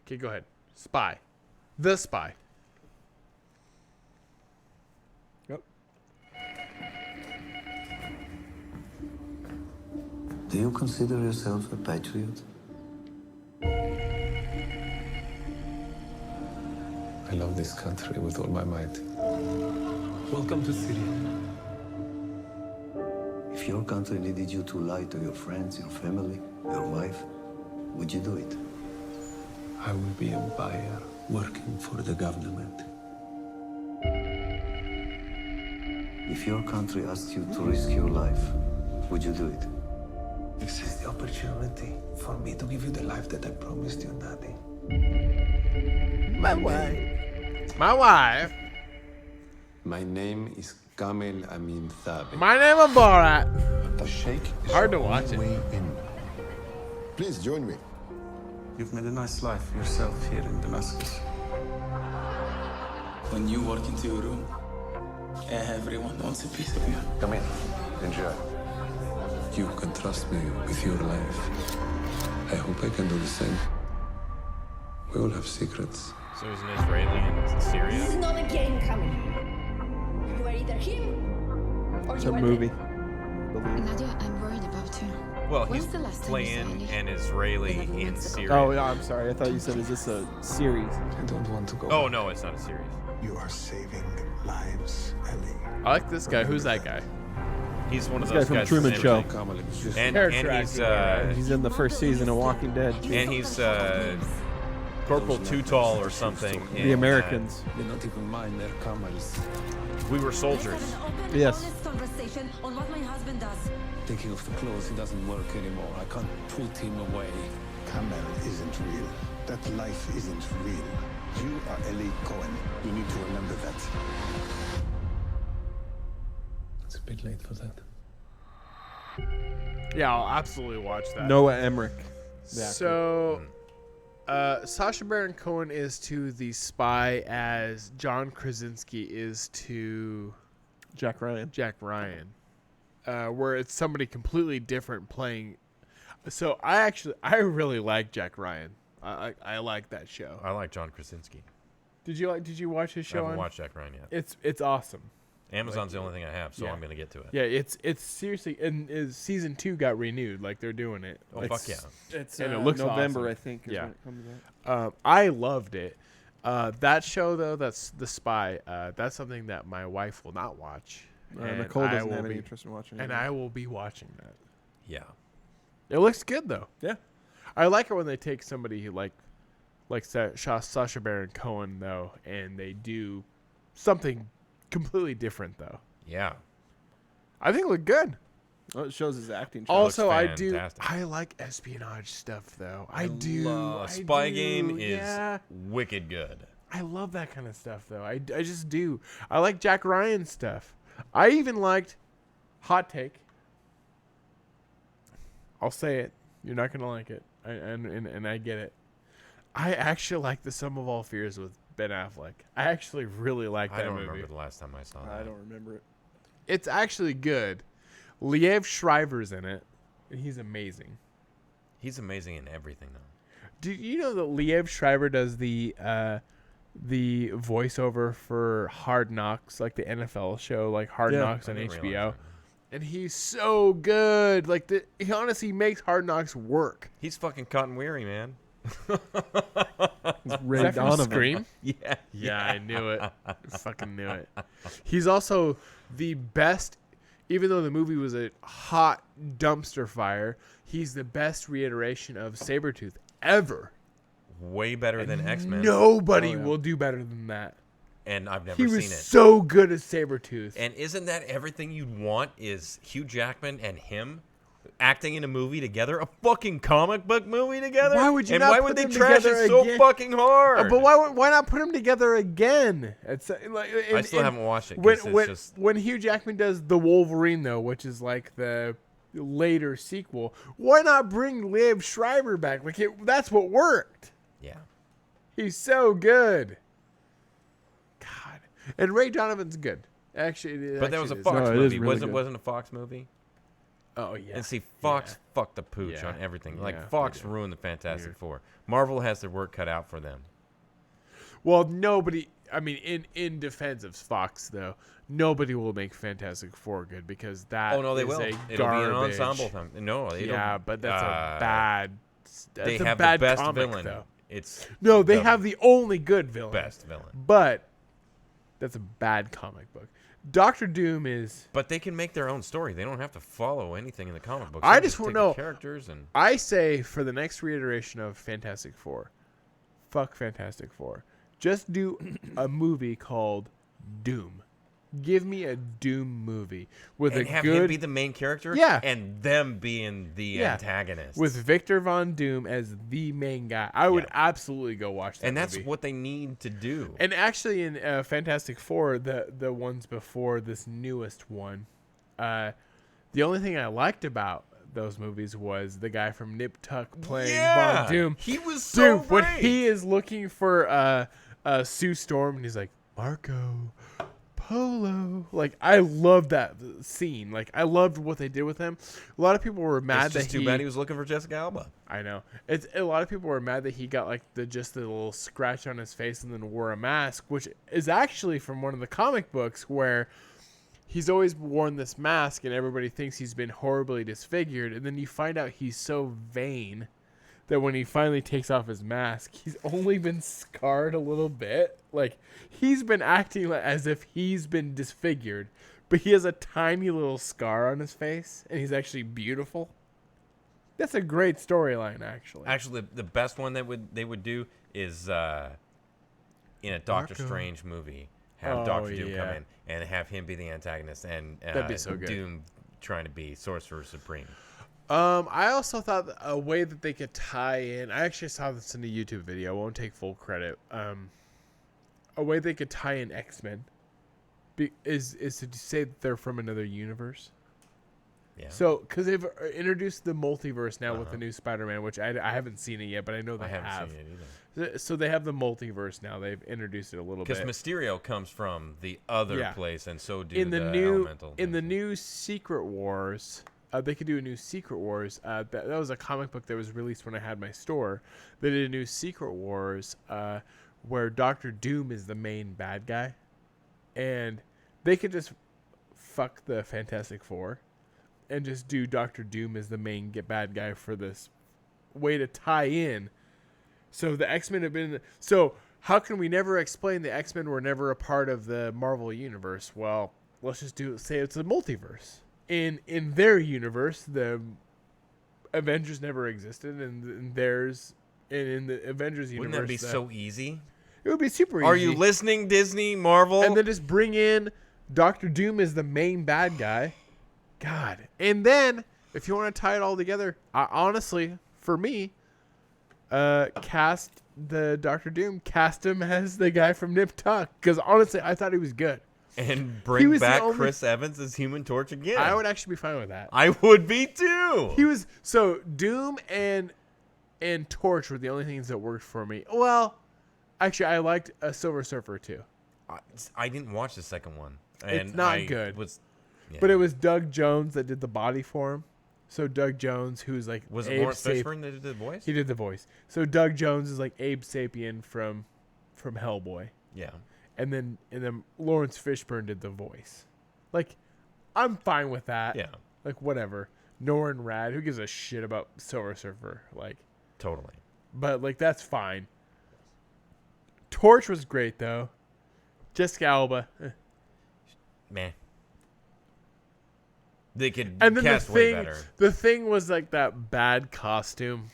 Okay, go ahead. Spy. The Spy. Do you consider yourself a patriot? I love this country with all my might. Welcome to Syria. If your country needed you to lie to your friends, your family, your wife, would you do it? I will be a buyer working for the government. If your country asked you to risk your life, would you do it? This is the opportunity for me to give you the life that I promised you, Daddy. My wife. My wife. My name is Kamel Amin Thabit. My name is Borat. The Sheikh is Hard to your watch only it. way in. Please join me. You've made a nice life yourself here in Damascus. When you walk into a room, everyone wants a piece of you. Come in. Enjoy. You can trust me with your life. I hope I can do the same. We all have secrets. So he's an Israeli in Syria. This is not a game, Kamil. You are either him or It's you a are movie. them. Nadia, I'm worried about you. Well, When's he's the last time you playing saw an Israeli Eleven in months ago. Syria. Oh, yeah, I'm sorry. I thought you said, is this a series? I don't want to go. Oh, no, it's not a series. You are saving lives, Ellie. I like this guy. Who's that guy? He's one of This guy those from guys Truman that's Show. everything. Kamel, it's just And Character he's acting, He's in the first season of Walking Dead. Corporal Too Tall or something. The in, Americans. They're not even mine, they're Kamel's. We were soldiers. Yes. Conversation on what my husband does. Thinking of the clothes, he doesn't work anymore. I can't put him away. Kamel isn't real. That life isn't real. You are Ellie Cohen. You need to remember that. It's a bit late for that. Yeah, I'll absolutely watch that. Noah Emmerich. the actor. So, Sacha Baron Cohen is to the spy as John Krasinski is to Jack Ryan. Jack Ryan, where it's somebody completely different playing. So I really like Jack Ryan. I like that show. I like John Krasinski. Did you watch his I show? haven't on? watched Jack Ryan yet. It's awesome. Amazon's the only thing I have, so yeah. I'm going to get to it. Yeah, it's seriously, and season 2 got renewed. Like they're doing it. Oh, Like, fuck yeah. It's and it looks November, awesome. I think. Is Yeah. when it comes out. I loved it. That show though, that's The Spy. That's something that my wife will not watch. And Nicole I doesn't will have any be- interest in watching it. And I will be watching that. Yeah. It looks good though. Yeah. I like it when they take somebody who like Sacha Baron Cohen though, and they do something completely different though. Yeah. I think it looked good. Well, it shows his acting. Also, I fantastic. like espionage stuff though. I do. Spy Game is Yeah. wicked good. I love that kind of stuff though. I just do. I like Jack Ryan stuff. I even liked Hot Take. I'll say it. You're not gonna like it, and I get it. I actually like The Sum of All Fears with Ben Affleck. I actually really like that I don't movie. remember the last time I saw that. I don't remember it. It's actually good. Liev Schreiber's in it, and he's amazing. He's amazing in everything, though. Do you know that Liev Schreiber does the voiceover for Hard Knocks, like the NFL show, like Hard Yeah. Knocks I on didn't HBO? realize And he's so good. Like he honestly makes Hard Knocks work. He's fucking Cotton Weary, man. It's Ray Is that from Donovan. Scream? Yeah. Yeah, I knew it. I fucking knew it. He's also the best, even though the movie was a hot dumpster fire, he's the best reiteration of Sabretooth ever. Way better than X-Men. Nobody will do better than that. And I've never He seen was it. so good as Sabretooth. And isn't that everything you'd want is Hugh Jackman and him acting in a movie together? A fucking comic book movie together? Why would you and not why put would they them trash together it so again? fucking hard? But why not put them together again? It's like I still haven't watched it 'cause it's just... when Hugh Jackman does the Wolverine though, which is like the later sequel, why not bring Liev Schreiber back? Like that's what worked. Yeah. He's so good. God, and Ray Donovan's good. Actually, But that was a is. Fox No, it is movie. really wasn't good. wasn't a Fox movie? Oh yeah. And see, Fox fucked the pooch Yeah. on everything. Yeah, Like Fox they did. ruined the Fantastic Weird. Four. Marvel has their work cut out for them. Well, nobody. I mean, in defense of Fox, though, nobody will make Fantastic Four good because that. Oh no, they is will. a It'll be an garbage. ensemble thing. No, they Yeah, don't. but that's a bad. That's They a have bad the best comic, villain. though. It's No, they the have the only good villain. best villain. But that's a bad comic book. Doctor Doom is. But they can make their own story. They don't have to follow anything in the comic books. I They just want take to know the characters and I say for the next reiteration of Fantastic Four, fuck Fantastic Four. Just do a movie called Doom. Give me a Doom movie with and a have good him be the main character. Yeah. and them being the antagonist. with Victor Von Doom as the main guy. I would absolutely go watch that. and that's movie. what they need to do. And actually, in Fantastic Four, the ones before this newest one, the only thing I liked about those movies was the guy from Nip Tuck playing Von Doom. He was so Dude, when great. he is looking for Sue Storm, and he's like, Marco Polo. Like, I love that scene. Like, I loved what they did with him. A lot of people were mad It's just that too bad he was looking for Jessica Alba. I know. It's a lot of people were mad that he got like the little scratch on his face and then wore a mask, which is actually from one of the comic books where he's always worn this mask and everybody thinks he's been horribly disfigured, and then you find out he's so vain that when he finally takes off his mask, he's only been scarred a little bit. Like, he's been acting as if he's been disfigured, but he has a tiny little scar on his face and he's actually beautiful. That's a great storyline, actually. Actually, the best one that they would do is in a Doctor Marco. Strange movie, have Oh, Doctor Doom come yeah. in and have him be the antagonist, and That'd be so good. Doom trying to be Sorcerer Supreme. I also thought that a way that they could tie in. I actually saw this in a YouTube video. I won't take full credit. A way they could tie in X-Men is to say that they're from another universe. Yeah. So, because they've introduced the multiverse now with the new Spider-Man, which I haven't seen it yet, but I know they I haven't have. seen it either. So they have the multiverse now. They've introduced it a little Because bit. Mysterio comes from the other Yeah. place, and so do in the new Elemental. in the new Secret Wars, they could do a new Secret Wars. That was a comic book that was released when I had my store. They did a new Secret Wars where Doctor Doom is the main bad guy, and they could just fuck the Fantastic Four and just do Doctor Doom as the main bad guy for this way to tie in. So the X-Men have been... So how can we never explain the X-Men were never a part of the Marvel Universe? Well, let's just say it's a multiverse. In their universe, the Avengers never existed, and in theirs... And in the Avengers universe... Wouldn't that be so easy? It would be super easy. Are you listening, Disney, Marvel? And then just bring in Doctor Doom as the main bad guy. God. And then, if you want to tie it all together, honestly, for me, cast the Doctor Doom. Cast him as the guy from Nip Tuck. Because honestly, I thought he was good. And He bring was the back only- Chris Evans as Human Torch again. I would actually be fine with that. I would be too. He was... So, Doom and Torch were the only things that worked for me. Well, actually, I liked Silver Surfer too. I didn't watch the second one. And It's not I good. Yeah. But it was Doug Jones that did the body for him. So Doug Jones, who's like Was it Abe Lawrence Fishburne that did the voice? He did the voice. So Doug Jones is like Abe Sapien from Hellboy. Yeah. And then Lawrence Fishburne did the voice. Like, I'm fine with that. Yeah. Like, whatever. Norrin Rad, who gives a shit about Silver Surfer? Like, Totally. but like that's fine. Torch was great though. Jessica Alba. Man. They could And then cast way better. the thing was like that bad costume.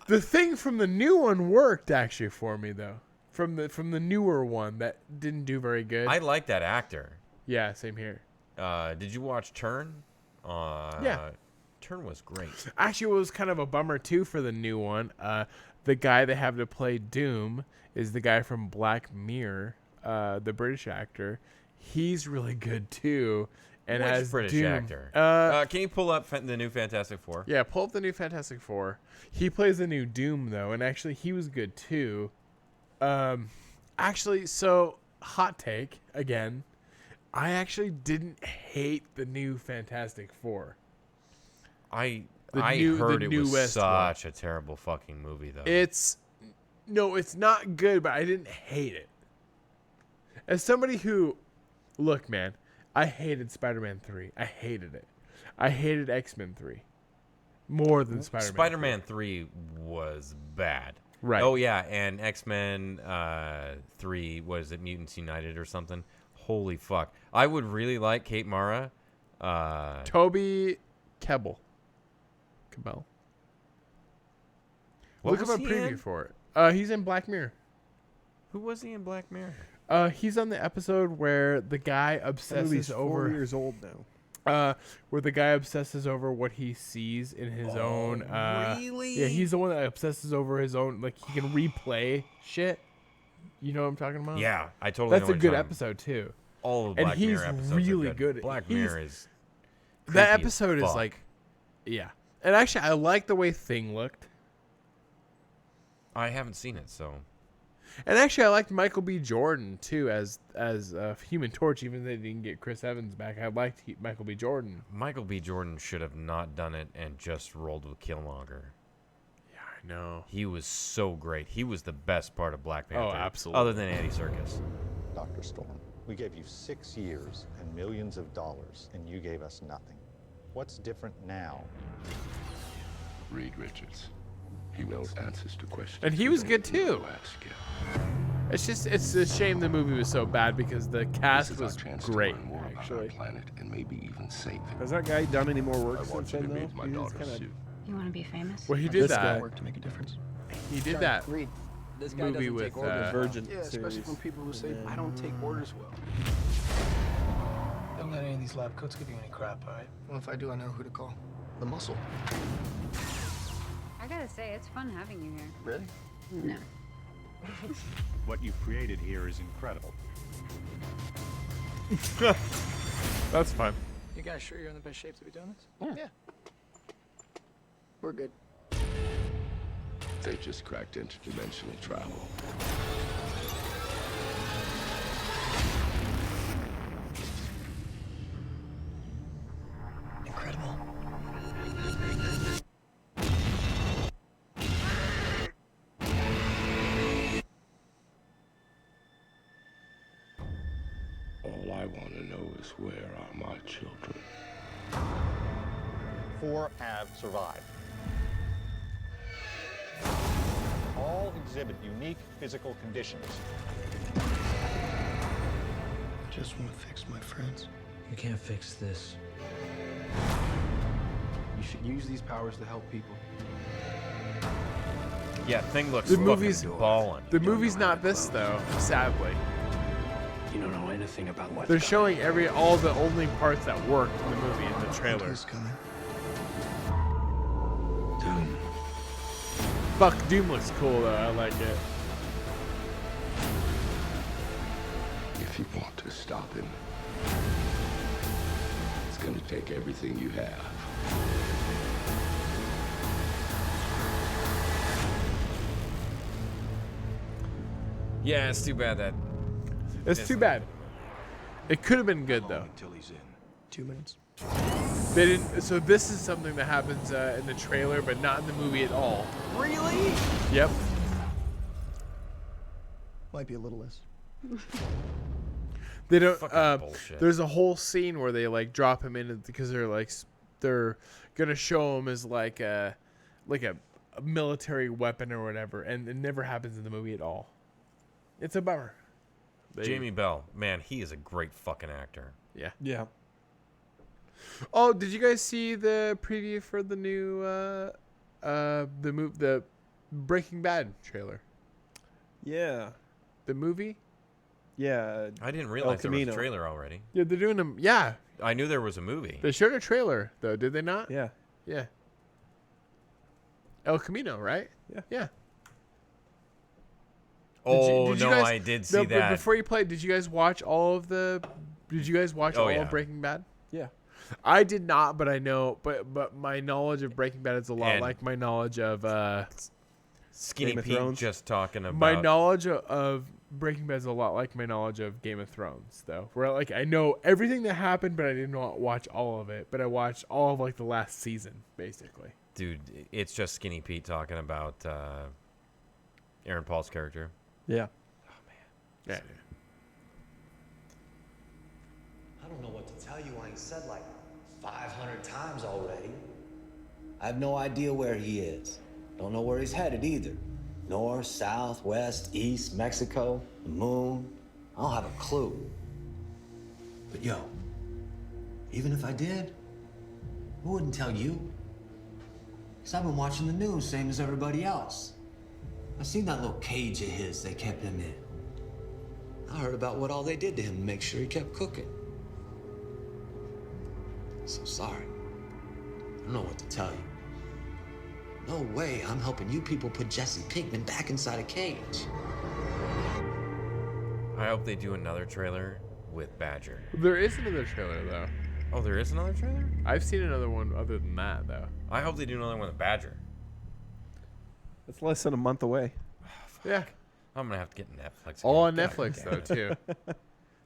The thing from the new one worked actually for me though. From the newer one that didn't do very good. I like that actor. Yeah, same here. Did you watch Turn? Yeah. Turn was great. Actually, it was kind of a bummer too for the new one. The guy they have to play Doom is the guy from Black Mirror, the British actor. He's really good too. And Which as British Doom, actor? Can you pull up the new Fantastic Four? Yeah, pull up the new Fantastic Four. He plays the new Doom though, and actually he was good too. Actually, so hot take again. I actually didn't hate the new Fantastic Four. I The heard it was newest such a terrible fucking movie though. It's not good, but I didn't hate it. As somebody who, look, man, I hated Spider-Man 3. I hated it. I hated X-Men 3 more than Spider-Man. Spider-Man 3 was bad. Right. Oh yeah, and X-Men 3 was it Mutants United or something? Holy fuck! I would really like Kate Mara. Toby Kebbell. Cabell. What Look was up a he preview in? for it. He's in Black Mirror. Who was he in Black Mirror? He's on the episode where the guy That obsesses movie's 4 over years old now. where the guy obsesses over what he sees in his own. Really? Yeah, he's the one that obsesses over his own. Like he can replay shit. You know what I'm talking about? Yeah, I totally. That's know a what good you're talking- episode too. All of And Black he's Mirror episodes really are good. Black He's- Mirror is. That creepy as episode is fuck. like, yeah. And actually, I like the way Thing looked. I haven't seen it, so. And actually, I liked Michael B. Jordan too as Human Torch, even though they didn't get Chris Evans back. I liked Michael B. Jordan. Michael B. Jordan should have not done it and just rolled with Killmonger. Yeah, I know. He was so great. He was the best part of Black Panther. absolutely. Other than Andy Serkis. Dr. Storm, we gave you 6 years and millions of dollars, and you gave us nothing. What's different now? Reed Richards. He knows answers to questions. And he you was don't good too. know to ask yet. It's a shame the movie was so bad because the This cast is our was chance to great. learn more about our actually. planet and maybe even save it. Has that guy done any more I work want since you then, to though? meet my He's daughter, kinda- Sue. You want to be famous? Well, he did This that. guy. Work to make a difference. He did that Reed, this guy movie doesn't with take orders. Virgin Yeah, especially series. from people who say And I don't take orders well. Don't let any of these lab coats give you any crap, all right? Well, if I do, I know who to call. The muscle. I gotta say, it's fun having you here. Really? No. What you've created here is incredible. That's fun. You guys sure you're in the best shape to be doing this? Yeah. We're good. They just cracked interdimensional travel. Incredible. All I want to know is where are my children? 4 have survived. All exhibit unique physical conditions. I just want to fix my friends. You can't fix this. You should use these powers to help people. Yeah, Thing looks The fucking movie's ballin'. The movie's not this though, sadly. You don't know anything about what. They're showing all the only parts that worked in the movie in the trailer. Who's coming? Doom. Fuck, Doom looks cool though. I like it. If you want to stop him, it's gonna take everything you have. Yeah, it's too bad that. It's too bad. It could have been good though. Until he's in. 2 minutes. They didn't. So this is something that happens in the trailer, but not in the movie at all. Really? Yep. Might be a little less. They don't. Fucking bullshit. There's a whole scene where they like drop him in because they're gonna show him as like a military weapon or whatever, and it never happens in the movie at all. It's a bummer. Jamie Bell, man, he is a great fucking actor. Yeah. Yeah. Oh, did you guys see the preview for the new the Breaking Bad trailer? Yeah. The movie? Yeah. I didn't realize there was a Camino. trailer already. Yeah, they're doing them. Yeah, I knew there was a movie. they showed a trailer though, did they not? Yeah. Yeah. El Camino, right? Yeah. Yeah. Oh, did you no, guys- I did see But that. before you played, did you guys watch all of the? Did you guys watch Oh, all yeah. of Breaking Bad? Yeah. I did not, but I know. But my knowledge of Breaking Bad is a lot And- like my knowledge of. Skinny Game of Pete Thrones? just talking about. My knowledge of Breaking Bad is a lot like my knowledge of Game of Thrones, though. Where like I know everything that happened, but I did not watch all of it. But I watched all of like the last season, basically. Dude, it's just Skinny Pete talking about Aaron Paul's character. Yeah. Yeah. I don't know what to tell you. I ain't said like 500 times already. I have no idea where he is. Don't know where he's headed either. North, south, west, east, Mexico, the moon. I don't have a clue. But yo, even if I did, I wouldn't tell you. Because I've been watching the news, same as everybody else. I seen that little cage of his they kept him in. I heard about what all they did to him to make sure he kept cooking. So sorry. I don't know what to tell you. No way I'm helping you people put Jesse Pinkman back inside a cage. I hope they do another trailer with Badger. There is another trailer though. Oh, there is another trailer? I've seen another one other than that though. I hope they do another one with Badger. It's less than a month away. Yeah. I'm gonna have to get Netflix. All on again. Netflix though too.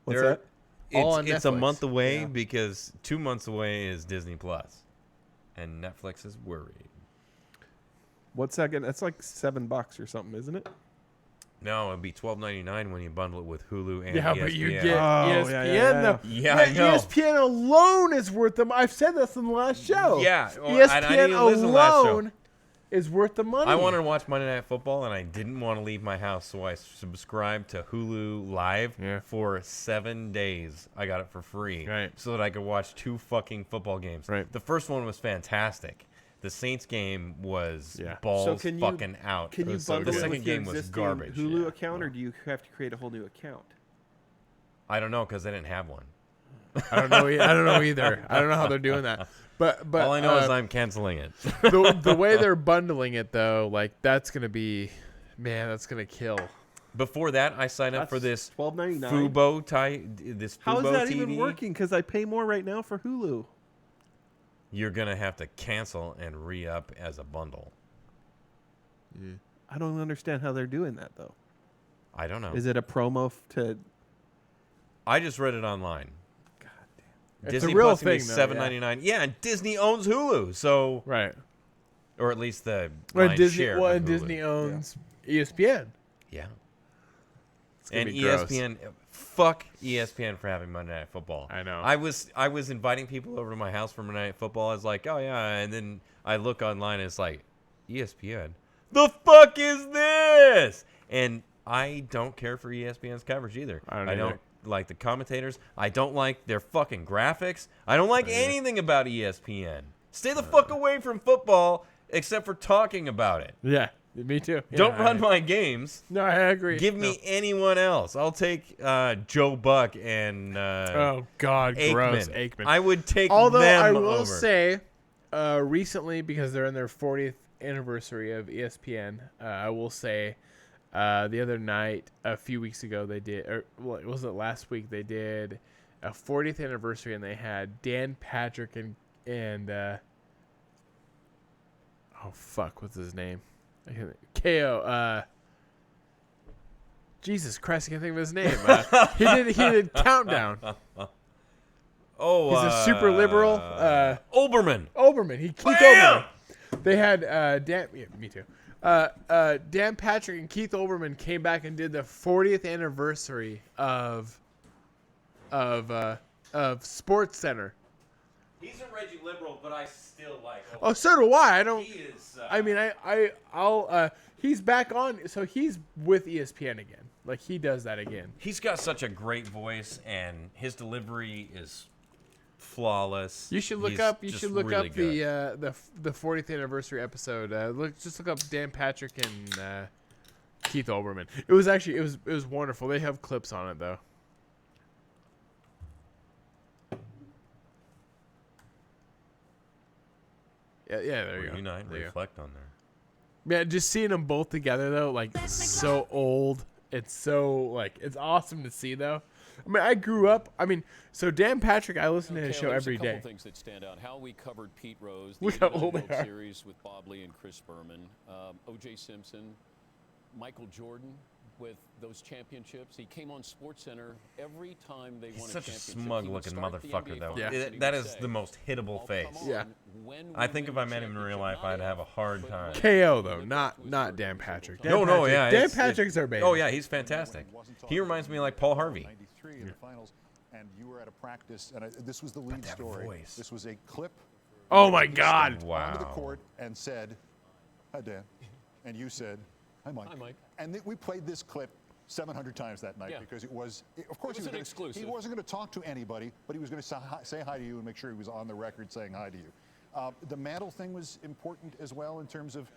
What's that? All on It's a Netflix. month away Yeah. because 2 months away is Disney Plus, and Netflix is worried. What's that? That's like $7 or something, isn't it? No, it'd be $12.99 when you bundle it with Hulu and Yeah, ESPN. but you get Oh, ESPN though. Yeah, I know. ESPN alone is worth them. I've said this in the last show. Yeah, well, I ESPN didn't listen to the last show. alone is worth the money. I wanted to watch Monday Night Football, and I didn't want to leave my house, so I subscribed to Hulu Live for 7 days. I got it for free, so that I could watch 2 fucking football games. Right. The first one was fantastic. The Saints game was So balls can you, fucking out. Can you The bundle it second with your game was existing garbage. Hulu account, or do you have to create a whole new account? I don't know because I didn't have one. I don't know. I don't know either. I don't know how they're doing that. But all I know is I'm canceling it. the way they're bundling it though, like that's gonna be, man, that's gonna kill. Before that, I signed up for this $12.99. Fubo this Fubo How is that TV. even working? Because I pay more right now for Hulu. You're gonna have to cancel and re-up as a bundle. I don't understand how they're doing that though. I don't know. Is it a promo to? I just read it online. God damn. Disney It's a real Plus thing, is though, $7.99. Yeah, and Disney owns Hulu, so right, or at least the Well, lion's Disney, share well, of and Hulu. Disney owns ESPN. Yeah. It's gonna And be gross. ESPN, fuck ESPN for having Monday Night Football. I know. I was inviting people over to my house for Monday Night Football. I was like, oh yeah, and then I look online and it's like, ESPN. The fuck is this? And I don't care for ESPN's coverage either. I don't like the commentators. I don't like their fucking graphics. I don't like anything about ESPN. Stay the fuck away from football except for talking about it. Yeah, me too. Yeah, Don't run my games. No, I agree. Give me anyone else. I'll take Joe Buck and Oh God, Aikman. gross, Aikman. I would take Although them I will over. say, recently because they're in their 40th anniversary of ESPN, I will say, the other night, a few weeks ago, they did, or was it last week? They did a 40th anniversary, and they had Dan Patrick and oh fuck, what's his name? KO. Jesus Christ, I can't think of his name. He did Countdown. Oh, he's a super liberal. Olbermann. Keith Olbermann. They had Dan. Yeah, me too. Dan Patrick and Keith Olbermann came back and did the 40th anniversary of Sports Center. He's a Reggie liberal, but I still like. Oh, so do I. I don't. He is. I mean, I'll. He's back on, so he's with ESPN again. Like he does that again. He's got such a great voice, and his delivery is flawless. You should look He's up. You just should look really up good. the 40th anniversary episode. Just look up Dan Patrick and Keith Olbermann. It was wonderful. They have clips on it though. Yeah, there you go. Reunite, There you go. reflect on there. Man, just seeing them both together though, like so old. It's so like it's awesome to see though. I mean, I grew up. I mean, so Dan Patrick, I listen to his show every day. There's a couple things that stand out. How we covered Pete Rose, the Look how 89 old they World are. Series with Bob Lee and Chris Berman, O.J. Simpson, Michael Jordan with those championships. He came on SportsCenter every time they He's won such a championship. smug-looking motherfucker, though. Yeah. That is the most hittable face. Yeah. I think if I met him in real life, I'd have a hard time. KO though, not Dan Patrick. Dan No, Patrick, yeah. Dan it's- Patrick's our baby. Oh, yeah, he's fantastic. He reminds me of like Paul Harvey. 93 in the finals, and you were at a practice, and this was the lead story. voice. This was a clip. Oh my He God! stepped onto the Wow. court and said, "Hi, Dan," and you said, "Hi, Mike." Hi, Mike. And we played this clip 700 times that night because it was, of course, It was an exclusive. He wasn't going to talk to anybody, but he was going to say hi to you and make sure he was on the record saying hi to you. The mantle thing was important as well in terms of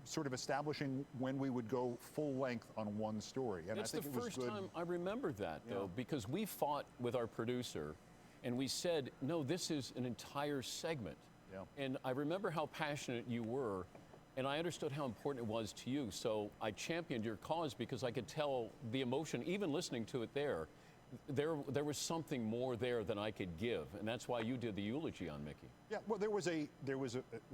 sort of establishing when we would go full length on one story. And That's I think the it was first good. time I remember that, though, because we fought with our producer, and we said, no, this is an entire segment. Yeah. And I remember how passionate you were, and I understood how important it was to you. So I championed your cause because I could tell the emotion, even listening to it there. There was something more there than I could give, and that's why you did the eulogy on Mickey. Yeah, well, there was a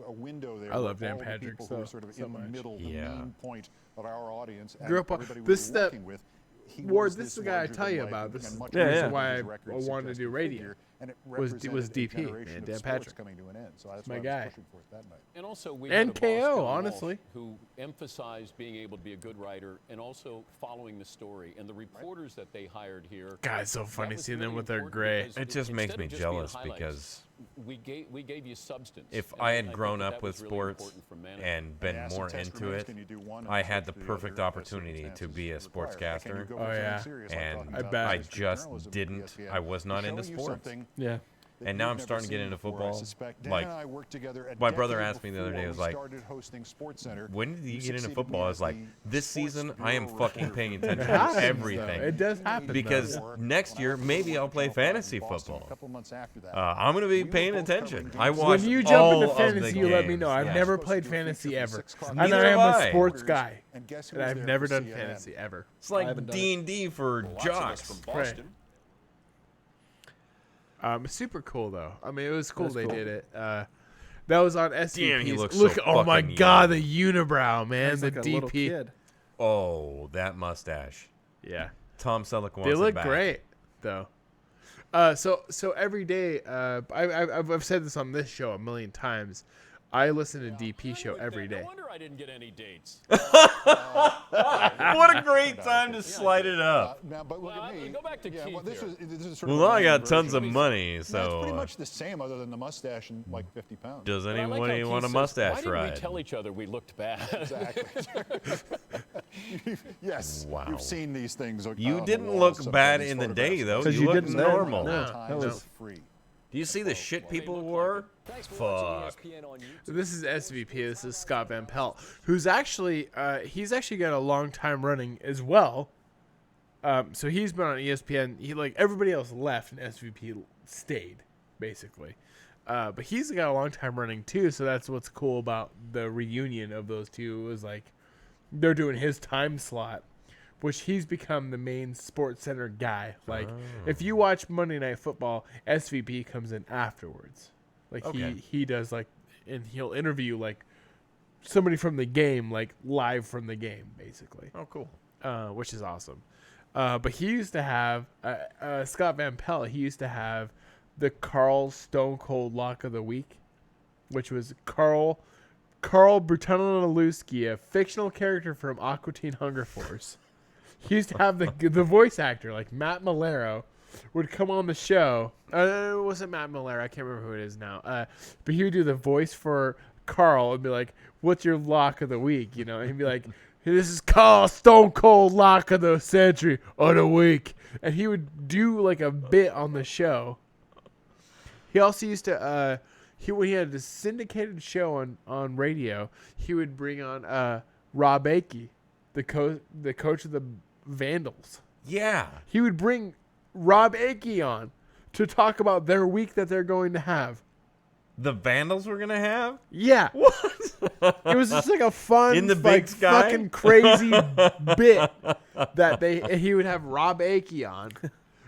window there. I love where Dan all the Patrick people who were so- sort of so in much. the middle, the main point of our audience, and Grew up on- everybody we this were is that- working with. He Ward, was this is the guy I larger tell than you life about. and This is much the bigger reason than why his I record wanted to do suggested radio. figure, and it Was represented a DP, generation man, of Dan sports Patrick. coming to an end. So that's My why I guy. was pushing for it that night. And also, we And had a boss, KO, Don honestly. Walsh, who emphasized being able to be a good writer and also following the story. And the reporters that they hired here. God, it's so that funny was seeing them really with their important gray. because It just makes instead me of just being jealous highlights, because we gave you substance. if And I had think grown that up with was really sports important from management. and been acid more test into remains, it, can you do one I and had the switch to the perfect other as opportunity to circumstances be a require? Can you sportscaster. go for Oh, something yeah. serious like And talking I about bet. I history just journalism at didn't. ESPN? I was not into Showing you sports. something Yeah. that And now you've I'm never starting to get seen into before. I football. suspect Dan Like, and I worked together a my brother decade asked me the other day, before was we like, started hosting SportsCenter. when did you get into succeeded football? me I as was like, the this sports season bureau I am fucking reporter paying for attention It to happens, though. everything. It does happen, Because though. next year maybe I'll play fantasy Boston, a football. couple months after that. I'm gonna be We were paying both attention. covering I games. watch When you all jump into of the fantasy, you let me know. games. I've Yeah. never Supposed to played do fantasy feature for ever, 6 o'clock. and Neither I am have a I. sports guy, And guess who and was I've there never for done CNN? fantasy ever. It's like haven't done it. D&D for jocks. Right. Super cool though. I mean, it was cool That's they cool. did it. That was on SVP. Damn, he looks Look, so oh my fucking god, young. the unibrow, man, He's the like a little DP. kid. Oh, that mustache. Yeah, Tom Selleck wants they it look back. great though. So every day, I've said this on this show a million times. I listen to DP show every No day. wonder I didn't get any dates. What a great time to slide it up. Now, but look Well, at me. go back to yeah, Keith well, this here. is sort Well, of a now I got lame tons of version. money, No, it's so pretty much the same, other than the mustache and like 50 pounds. does But I like anybody how want Keith a says, mustache Why didn't ride? we tell each other we looked bad? Exactly. Yes. Wow. You've seen these things. You on the didn't wall, look some of bad these in the day, photographs. though. 'Cause You you looked didn't then. normal. No. Time That is was- free. Do you see the shit people wore? Fuck. So this is SVP. This is Scott Van Pelt, who's actually he's actually got a long time running as well. So he's been on ESPN. He like everybody else left, and SVP stayed basically. But he's got a long time running too. So that's what's cool about the reunion of those two. It was like they're doing his time slot, which he's become the main Sports Center guy. Like if you watch Monday Night Football, SVP comes in afterwards. Like Okay. he does like, and he'll interview like somebody from the game, like live from the game, basically. Oh, cool. Which is awesome. But he used to have Scott Van Pelt. He used to have the Carl Stone Cold Lock of the Week, which was Carl Brutanowski, a fictional character from Aqua Teen Hunger Force. He used to have the voice actor, like Matt Malero, would come on the show. It wasn't Matt Malero. I can't remember who it is now. But he would do the voice for Carl and be like, "What's your lock of the week?" You know, and he'd be like, "Hey, this is Carl Stone Cold Lock of the Century of the Week," and he would do like a bit on the show. He also used to when he had this syndicated show on radio, he would bring on Rob Akey, the coach of the Vandals. Yeah. He would bring Rob Akey on to talk about their week that they're going to have. The Vandals were gonna have? Yeah. What? It was just like a fun, In the big like, sky? fucking crazy bit that he would have Rob Akey on.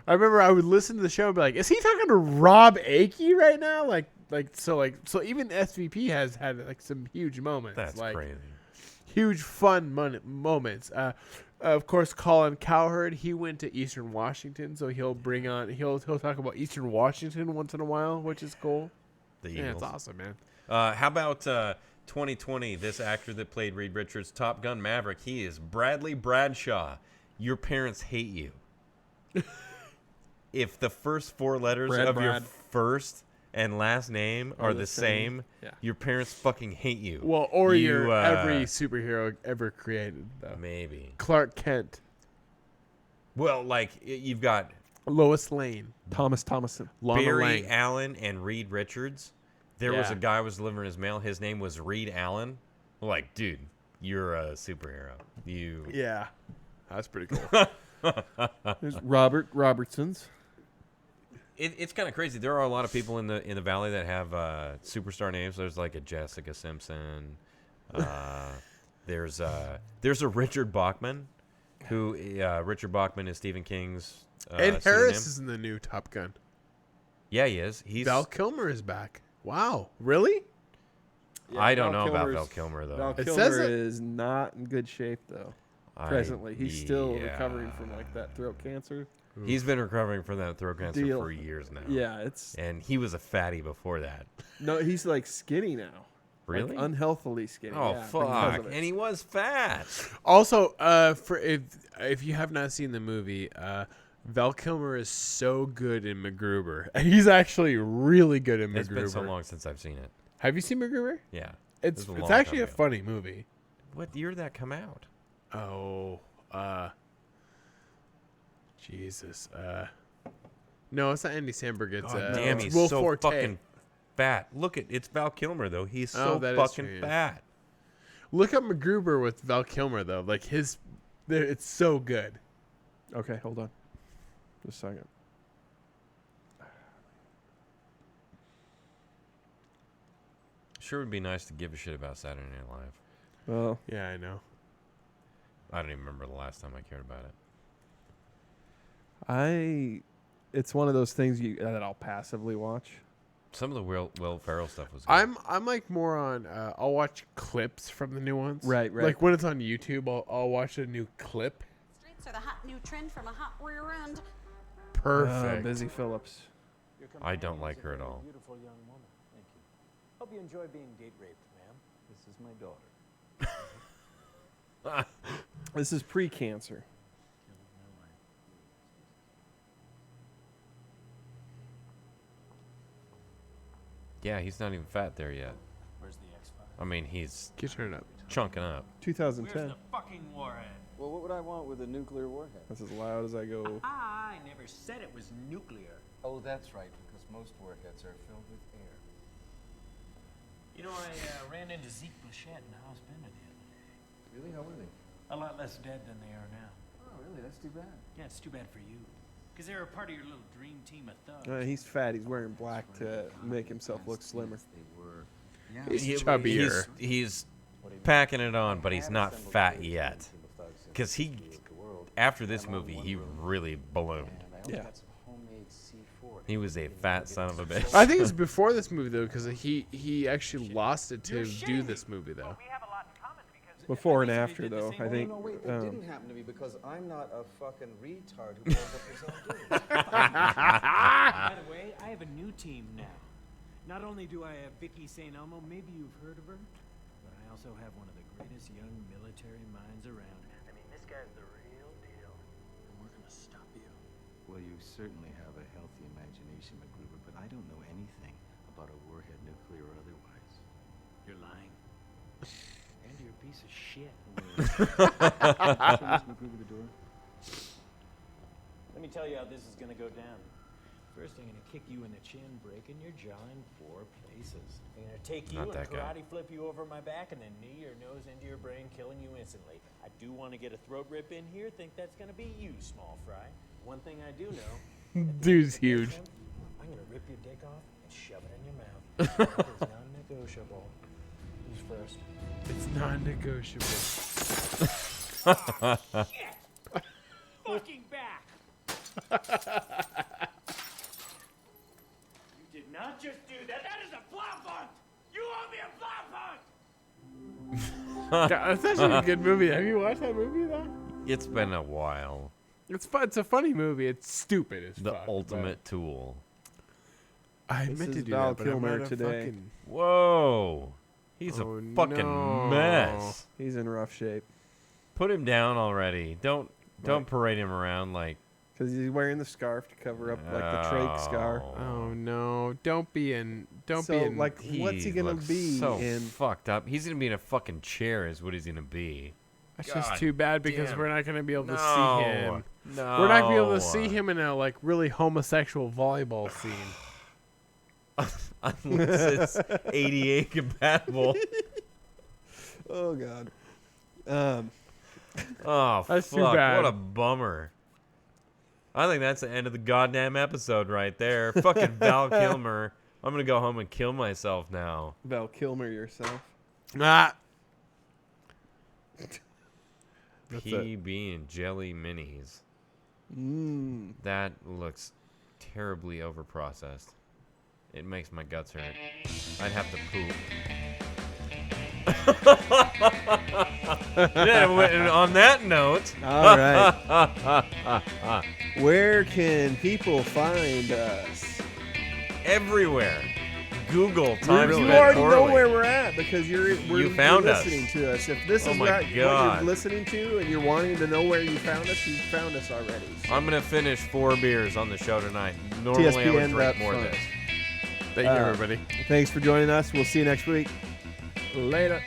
I remember I would listen to the show and be like, "Is he talking to Rob Akey right now?" So even SVP has had like some huge moments. That's like, crazy. Huge fun moments. Of course, Colin Cowherd, he went to Eastern Washington, so he'll talk about Eastern Washington once in a while, which is cool. The Yeah, it's Eagles. awesome, man. How about 2020? This actor that played Reed Richards, Top Gun Maverick, he is Bradley Bradshaw. Your parents hate you. If the first four letters of your first and last name are the same, yeah. your parents fucking hate you. Well, or you're every superhero ever created, though. Maybe. Clark Kent. Well, like you've got Lois Lane, Thomas Thomason, Lana Barry Lang. Allen, and Reed Richards. There was Yeah. a guy who was delivering his mail. His name was Reed Allen. Like, dude, you're a superhero. You. Yeah, that's pretty cool. There's Robert Robertsons. It's kind of crazy. There are a lot of people in the valley that have superstar names. There's like a Jessica Simpson. There's a Richard Bachman, who Richard Bachman is Stephen King's. Ed pseudonym. Harris is in the new Top Gun. Yeah, he is. He's. Val Kilmer is back. Wow, really? I don't know about Val Kilmer though. Val It Kilmer says it. is not in good shape though. Presently, he's still recovering from like that throat cancer. He's been recovering from that throat cancer Deal. for years now. Yeah, and he was a fatty before that. No, he's like skinny now. Really? Like, unhealthily skinny. Oh yeah, because fuck! of it. And he was fat. Also, for if you have not seen the movie, Val Kilmer is so good in MacGruber. He's actually really good in MacGruber. It's been so long since I've seen it. Have you seen MacGruber? Yeah. It's It was a it's long actually time a ago. funny movie. What year did that come out? Oh, Jesus. No, it's not Andy Samberg. It's God damn, it's he's Will so Forte. fucking fat. Look at it's Val Kilmer though. He's so that is fucking true, yeah. fat. Look up MacGruber with Val Kilmer though. Like it's so good. Okay, hold on. Just a second. Sure would be nice to give a shit about Saturday Night Live. Well, yeah, I know. I don't even remember the last time I cared about it. It's one of those things that I'll passively watch. Some of the Will Ferrell stuff was good. I'm like more on. I'll watch clips from the new ones. Right. Like when it's on YouTube, I'll watch a new clip. Streets are the hot new trend from a hot rear end. Perfect. Busy Phillips. I don't like her at all. Beautiful young woman. Thank you. Hope you enjoy being date raped, ma'am. This is my daughter. This is pre-cancer. Yeah, he's not even fat there yet. Where's the X-Files? I mean, he's turn up, chunking up. 2010. Where's the fucking warhead? Well, what would I want with a nuclear warhead? That's as loud as I go. I never said it was nuclear. Oh, that's right, because most warheads are filled with air. You know, I ran into Zeke Blanchett and House Bender the other day. Really? How were they? A lot less dead than they are now. Oh, really? That's too bad. Yeah, it's too bad for you. Because they were a part of your little dream team of thugs. He's fat. He's wearing black to make himself look slimmer. He's chubbier. He's packing it on, but he's not fat yet. Because after this movie, he really ballooned. Yeah. He was a fat son of a bitch. I think it's before this movie though, because he actually lost it to do this movie though. Before and after, though, I think. No, wait, that didn't happen to me because I'm not a fucking retard who blows up his own dude. By the way, I have a new team now. Not only do I have Vicky St. Elmo, maybe you've heard of her, but I also have one of the greatest young military minds around. I mean, this guy's the real deal. And we're gonna stop you. Well, you certainly have a healthy imagination, MacGruber, but I don't know anything about a warhead, nuclear or otherwise. You're lying. And you're a piece of shit. MacGruber, the door. Let me tell you how this is gonna go down. First, I'm gonna kick you in the chin, breaking your jaw in 4 places. I'm gonna take you Not and that guy. karate flip you over my back, and then knee your nose into your brain, killing you instantly. I do want to get a throat rip in here. Think that's gonna be you, small fry. One thing I do know. Dude's huge. I'm gonna rip your dick off and shove it in your mouth. That is non-negotiable. Who's first? It's non-negotiable. Shit! Fucking back! You did not just do that. That is a flop hunt! You owe me a flop hunt! God, that's actually a good movie. Have you watched that movie though? It's been a while. It's fun. It's a funny movie. It's stupid as The fuck. ultimate tool. I This meant to is do Val that, but I'm Kilmer not a today. fucking. Whoa. He's Oh, a fucking no. mess. He's in rough shape. Put him down already. Don't parade him around like. Because he's wearing the scarf to cover up like the trach scar. Oh no! Don't be in. Don't So, be in. like, what's he gonna looks be so in? fucked up. He's gonna be in a fucking chair. Is what he's gonna be. That's God just too bad because damn. we're not going to be able to No. see him. No. We're not going to be able to see him in a like really homosexual volleyball scene. Unless it's ADA compatible. Oh God. Oh, That's too fuck. bad. What a bummer. I think that's the end of the goddamn episode right there. Fucking Val Kilmer. I'm going to go home and kill myself now. Val Kilmer yourself. Ah. PB and jelly minis. Mmm. That looks terribly overprocessed. It makes my guts hurt. I'd have to poop. Yeah, on that note. All right. Where can people find us? Everywhere. Google time You spent already know poorly. where we're at because you're found us. listening to us. If this Oh is my not what God. you're listening to and you're wanting to know where you found us, you found us already. I'm gonna finish 4 beers on the show tonight. Normally I would drink more of this. Thank you, everybody. Thanks for joining us. We'll see you next week. Later.